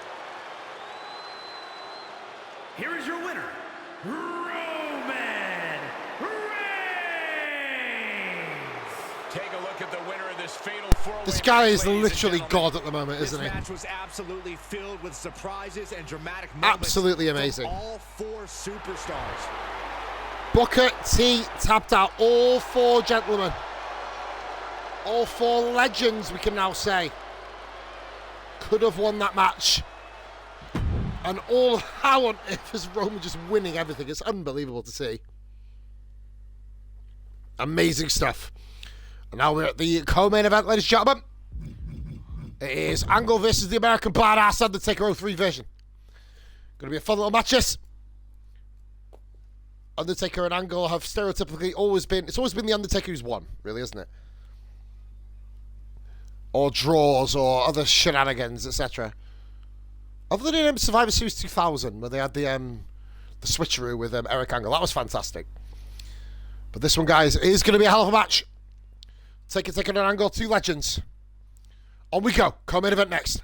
Here is your winner, Roman Reigns! Take a look at the winner of this fatal four-way. This guy is match, ladies and literally gentlemen. God at the moment, This isn't he? match was absolutely filled with surprises and dramatic moments. Absolutely from amazing. all four superstars. Booker T tapped out all 4 gentlemen. All 4 legends, we can now say, could have won that match. And all how on earth is Roman just winning everything? It's unbelievable to see. Amazing stuff. And now we're at the co-main event, ladies and gentlemen. It is Angle versus the American Badass Undertaker 03 version. Going to be a fun little match, this. Undertaker and Angle have stereotypically always been... It's always been the Undertaker who's won, really, isn't it? Or draws, or other shenanigans, etc. Other than in Survivor Series 2000, where they had the switcheroo with Eric Angle. That was fantastic. But this one, guys, is going to be a hell of a match. Taking an Angle, 2 legends. On we go. Co-main event next.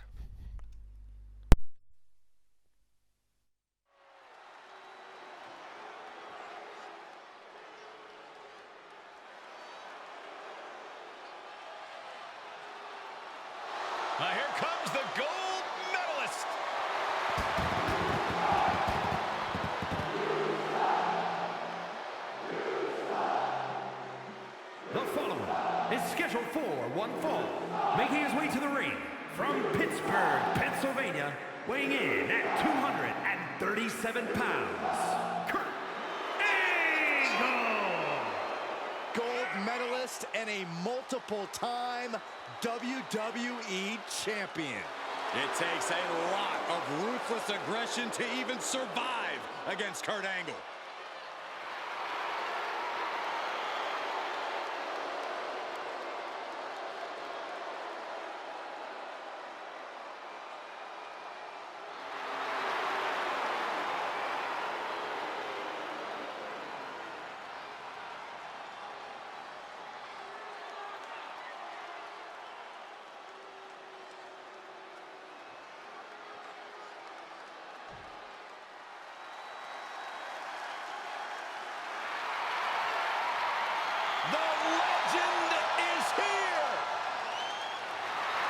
Now here comes the gold medalist. The following is scheduled for one fall, making his way to the ring from Pittsburgh, Pennsylvania, weighing in at 237 pounds, Kurt Angle! Gold medalist and a multiple-time WWE champion. It takes a lot of ruthless aggression to even survive against Kurt Angle. The legend is here.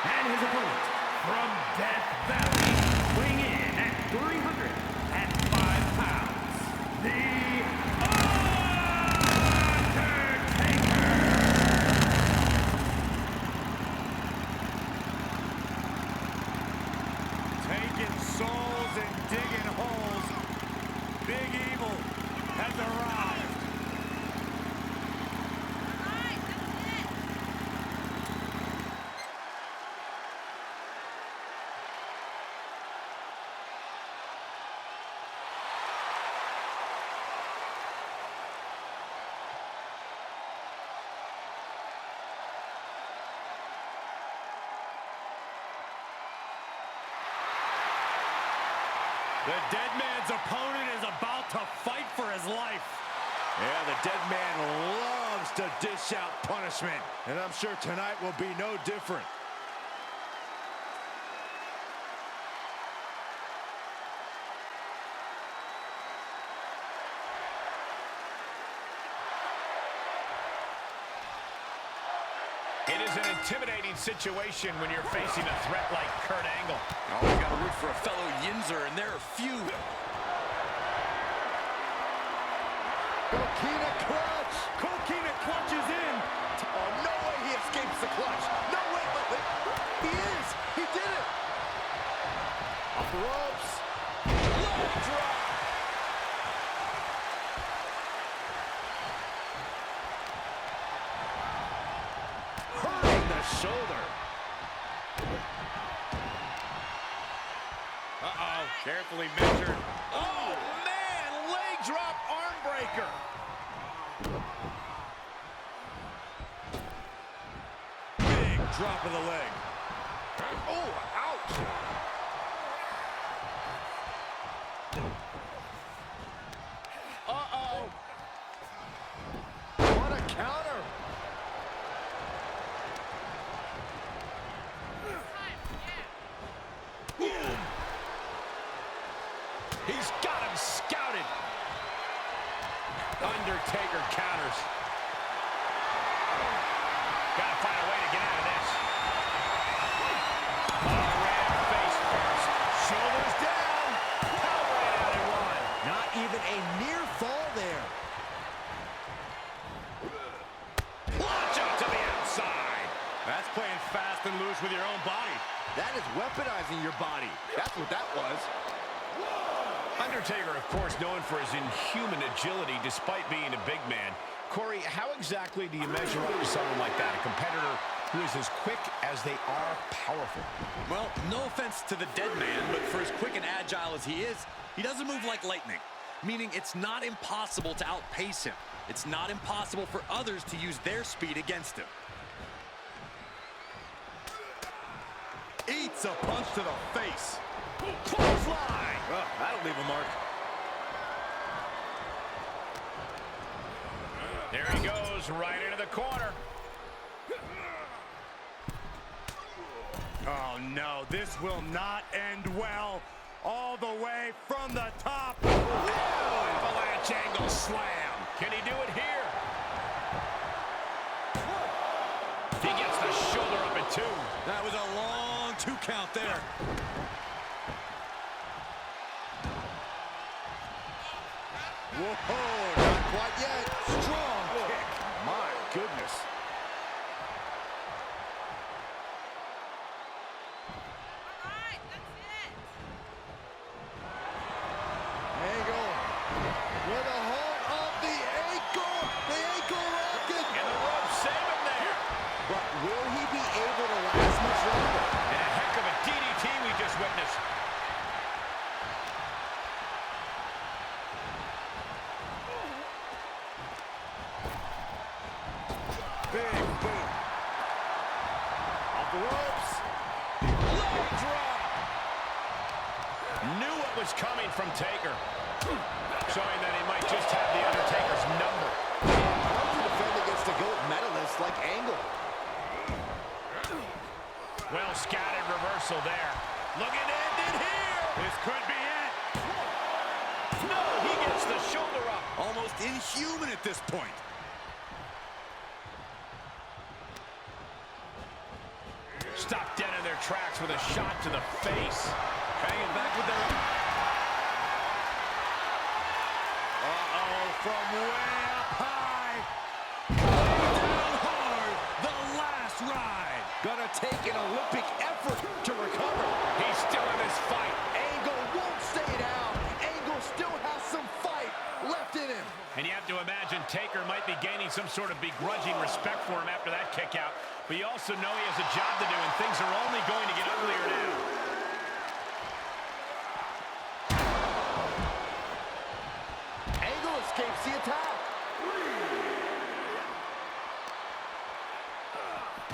And his opponent from Death Valley, weighing in at 305 pounds, the Undertaker! Taking souls and digging holes. Big Evil has arrived. The dead man's opponent is about to fight for his life. Yeah, the dead man loves to dish out punishment. And I'm sure tonight will be no different. It is an intimidating situation when you're facing a threat like Kurt Angle. Always got to root for a fellow Yinzer, and they're few. Coquina clutch. Coquina clutches in. Oh, no way he escapes the clutch. No way. He is. He did it. Off the ropes. Leg drop. Hurting the shoulder. Uh-oh, carefully measured. Oh, man, leg drop arm breaker. Big drop of the leg. Oh, ouch. Uh-oh. What a counter. He's got him scouted. Undertaker counters. Gotta find a way to get out of this. Oh, ran face first. Shoulders down. Power out and one. Not even a near fall there. Launch up to the outside. That's playing fast and loose with your own body. That is weaponizing your body. That's what that was. Undertaker, of course, known for his inhuman agility despite being a big man. Corey, how exactly do you measure up to someone like that, a competitor who is as quick as they are powerful? Well, no offense to the dead man, but for as quick and agile as he is, he doesn't move like lightning, meaning it's not impossible to outpace him. It's not impossible for others to use their speed against him. Eats a punch to the face. Clothesline! Oh, that'll leave a mark. There he goes, right into the corner. Oh, no, this will not end well. All the way from the top. Avalanche angle slam. Can he do it here? He gets the shoulder up at two. That was a long 2 count there. Whoa, not quite yet. Strong kick. My goodness. Angle with a hold of the ankle rocket. And the rope save him there. But will he be able to last much longer? And a heck of a DDT we just witnessed. Big boot. Off the ropes. Leg drop. Knew what was coming from Taker. Showing that he might just have the Undertaker's number. Hard to defend against a GOAT medalist like Angle. Well scattered reversal there. Looking to end it here. This could be it. No, he gets the shoulder up. Almost inhuman at this point. Stopped dead in their tracks with a shot to the face. Hanging back with their... Uh-oh, from way up high. Down hard, the last ride. Gonna take an Olympic effort to recover. He's still in this fight. Angle won't stay down. Angle still has some fight left in him. And you have to imagine Taker might be gaining some sort of begrudging respect for him after that kick out. But you also know he has a job to do, and things are only going to get uglier now. Angle escapes the attack.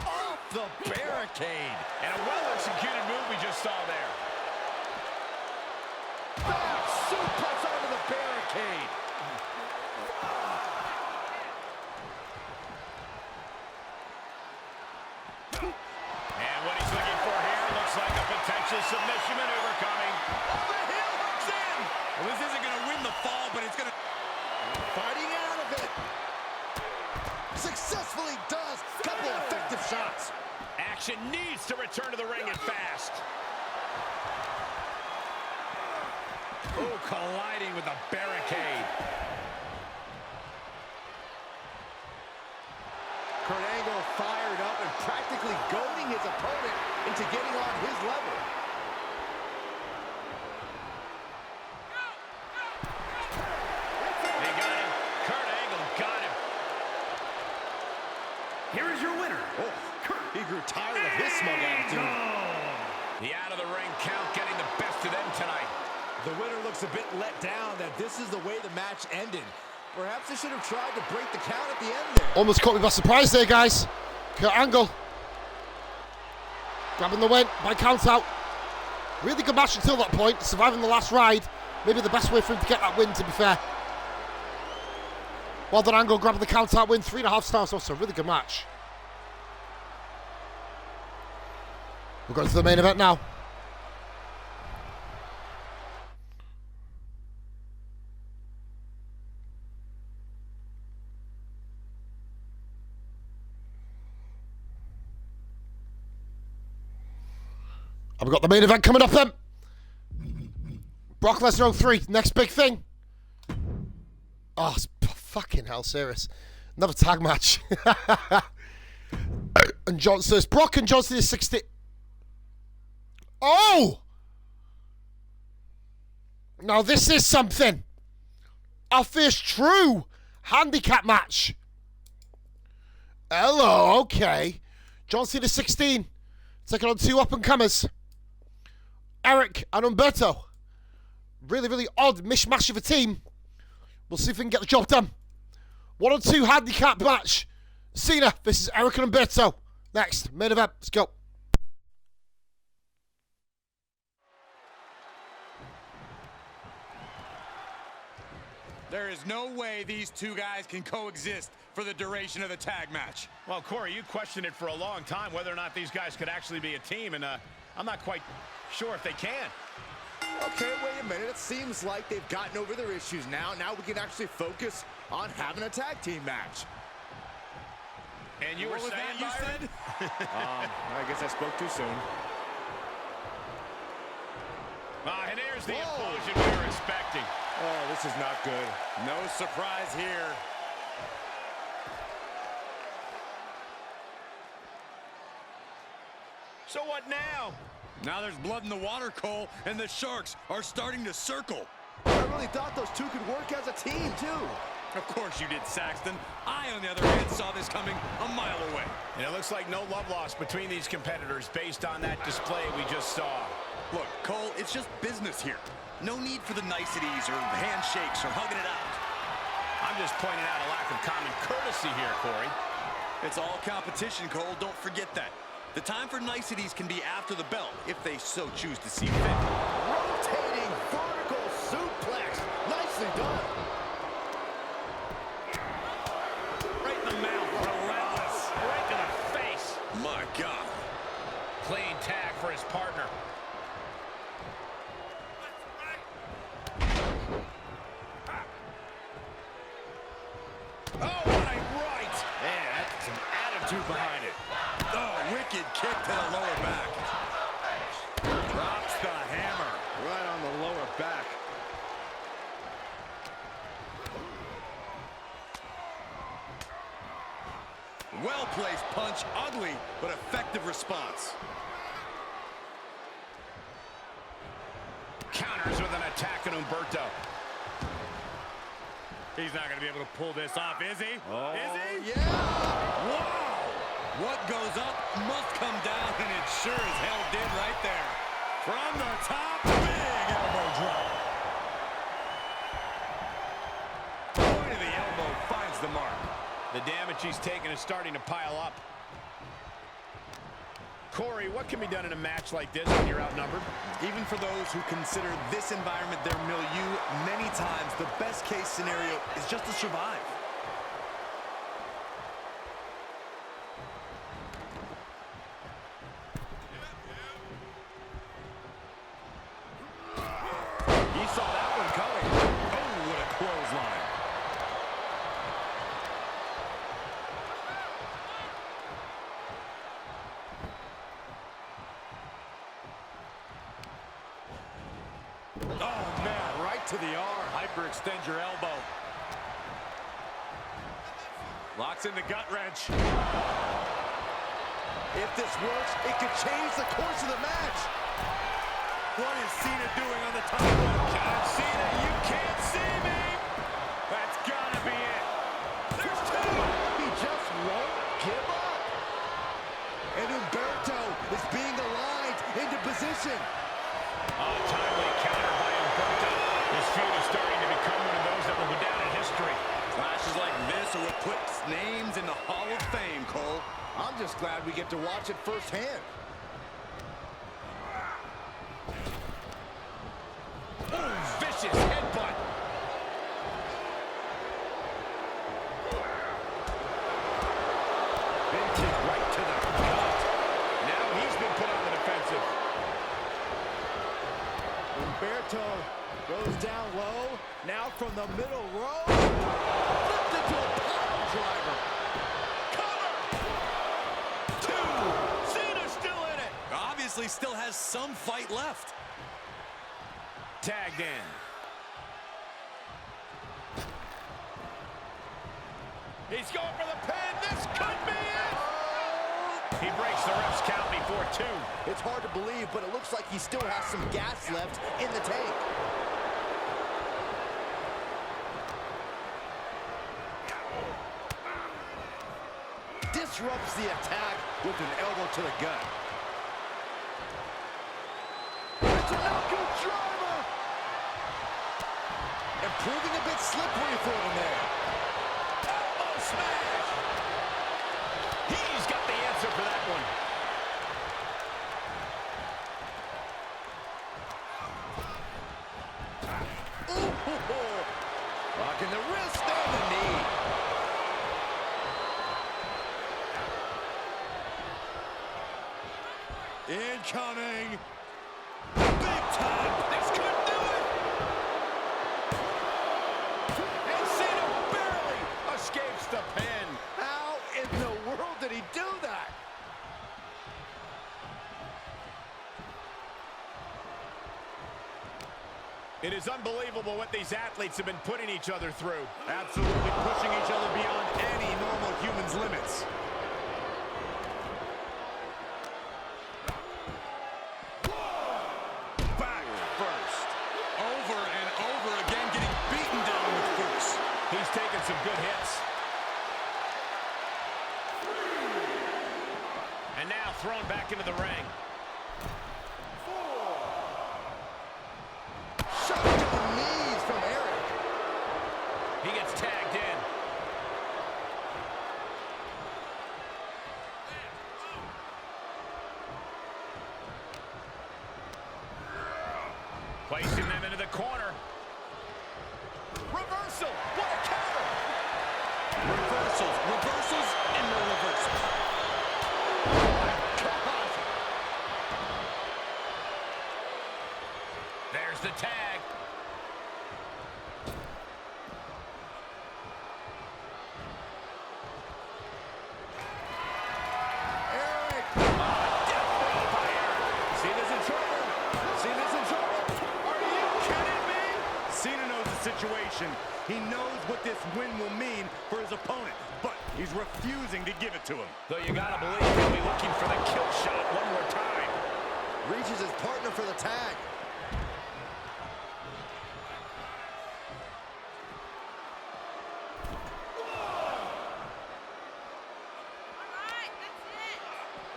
Off the barricade. And a well-executed move we just saw there. submission maneuver coming. Oh, the heel hooks in. Well, this isn't going to win the fall, but it's going to... Fighting out of it. Successfully does. Couple of effective shots. Action needs to return to the ring and fast. Oh, colliding with the barricade. Kurt Angle fired up and practically goading his opponent into getting on his level. He got him. Kurt Angle got him. Here is your winner. Oh, he grew tired of his smug attitude. The out-of-the-ring count getting the best of them tonight. The winner looks a bit let down that this is the way the match ended. Perhaps they should have tried to break the count at the end there. Almost caught me by surprise there, guys. Kurt Angle grabbing the win by count out. Really good match until that point. Surviving the last ride. Maybe the best way for him to get that win, to be fair. Well done, Angle, grabbing the count out win. 3.5 stars also. Really good match. We're going to the main event now. And we've got the main event coming up then. Brock Lesnar 03, next big thing. Oh, it's fucking hell, serious. Another tag match. And Johnson, it's Brock and Johnson is 60. Oh! Now this is something. Our first true handicap match. Hello, okay. John Cena 16. Taking on two up-and-comers. Eric and Humberto. Really, really odd mishmash of a team. We'll see if we can get the job done. 1-on-2 handicap match. Cena versus Eric and Humberto. Next, main event. Let's go. There is no way these two guys can coexist for the duration of the tag match. Well, Corey, you questioned it for a long time, whether or not these guys could actually be a team, and I'm not quite sure if they can. Okay, wait a minute. It seems like they've gotten over their issues now. Now we can actually focus on having a tag team match. And you were saying, that you said? I guess I spoke too soon. And here's the Whoa. implosion we were expecting. Oh, this is not good. No surprise here. So what now? Now there's blood in the water, Cole, and the Sharks are starting to circle. I really thought those two could work as a team, too. Of course you did, Saxton. I, on the other hand, saw this coming a mile away. And it looks like no love lost between these competitors based on that display we just saw. Look, Cole, it's just business here. No need for the niceties or handshakes or hugging it out. I'm just pointing out a lack of common courtesy here, Corey. It's all competition, Cole. Don't forget that. The time for niceties can be after the bell, if they so choose to see fit. Rotating vertical suplex. Nicely done. Right in the mouth, relentless. Right to the face. My God. Clean tag for his partner. Oh, what a right. Man, that's some attitude behind it. Oh, wicked kick to the lower back. Drops the hammer. Right on the lower back. Well-placed punch, ugly, but effective response. Counters with an attack on Humberto. He's not going to be able to pull this off, is he? Oh, Is he? yeah. Wow! What goes up must come down, and it sure as hell did right there. From the top, big elbow drop. Point of the elbow finds the mark. The damage he's taken is starting to pile up. Corey, what can be done in a match like this when you're outnumbered? Even for those who consider this environment their milieu, many times the best case scenario is just to survive. to the arm. Hyperextend your elbow. Locks in the gut wrench. If this works, it could change the course of the match. What is Cena doing on the top rope? John Cena, you can't see me. That's gotta be it. There's two. He just won't give up. And Humberto is being aligned into position. Timely counter by Humberto. This feud is starting to become one of those that will go down in history. Clashes like this are what puts names in the Hall of Fame, Cole. I'm just glad we get to watch it firsthand. Oh, vicious headbutt. Big kick right to the gut. Now he's been put on the defensive. Humberto goes down low. Now from the middle row. Flipped into a pile driver. Cena's still in it. Obviously still has some fight left. Tagged in. He's going for the pin. This could be it. He breaks the ref's count before two. It's hard to believe, but it looks like he still has some gas left in the tank. Disrupts the attack with an elbow to the gut. It's a knockout driver! And proving a bit slippery for him there. Elbow smash! He's got the answer for that one. Ooh, rocking the wrist and the knee. Incoming. Big time. This could do it. And Cena barely escapes the pin. How in the world did he do that? It is unbelievable what these athletes have been putting each other through. Absolutely pushing each other beyond any normal human's limits. Back first. Over and over again, getting beaten down with force. He's taken some good hits. And now thrown back into the ring. Shotgun knees from Eric. He gets tagged in. Placing them into the corner. Reversal. What a counter. Reversals. Reversals and more reversals. Oh my God. There's the tag. Eric. Death blow by Eric. Cena's in trouble. Cena's in trouble. Are you kidding me? Cena knows the situation. He knows what this win will mean for his opponent, but he's refusing to give it to him. Though you gotta believe he'll be looking for the kill shot one more time. Reaches his partner for the tag.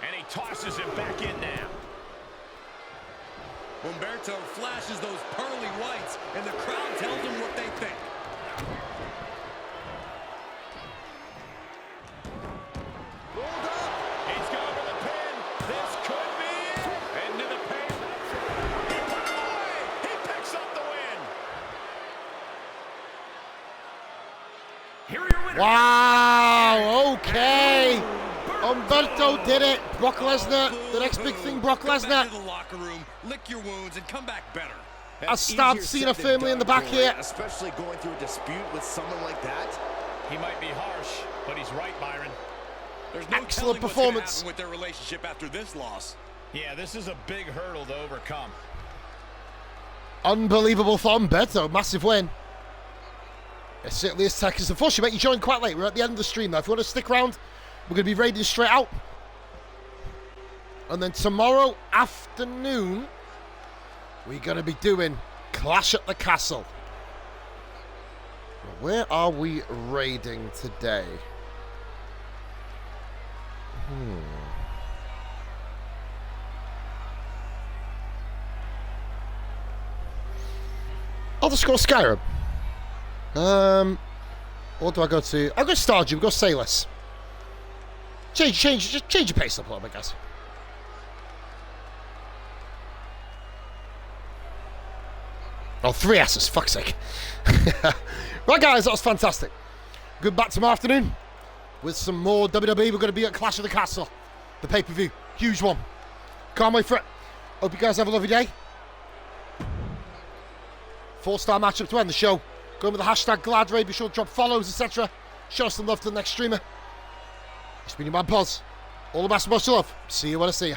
And he tosses him back in now. Humberto flashes those pearly whites, and the crowd tells him what they think. Rolled up. He's going for the pin. This could be it. Into the pin. He put him away. He picks up the win. Here are your winners. Wow, okay. Humberto did it. Brock Lesnar, the next big thing, Brock Go back Lesnar. to the locker room, lick your wounds, and come back better. Has stabbed Cena firmly in the back here. Especially going through a dispute with someone like that. He might be harsh, but he's right, Byron. There's no Excellent telling what's performance. gonna happen with their relationship after this loss. Yeah, this is a big hurdle to overcome. Unbelievable for Umberto. Massive win. It certainly is tech. Unfortunately, mate, you joined quite late. We're at the end of the stream, though. If you want to stick around, we're going to be raiding straight out. And then tomorrow afternoon, we're going to be doing Clash at the Castle. Where are we raiding today? I'll just go Skyrim. What do I go to? I'll go Stardew, we'll go Sailors. Change your pace up a little bit, guys. Oh, 3 S's, fuck's sake. Right, guys, that was fantastic. Good back tomorrow afternoon with some more WWE. We're going to be at Clash of the Castle, the pay-per-view. Huge one. Can't wait for it. Hope you guys have a lovely day. 4-star matchup to end the show. Going with the hashtag GladRaid. Be sure to drop follows, etc. Show some love to the next streamer. It's been your man Poz. All the best and much love. See you when I see you.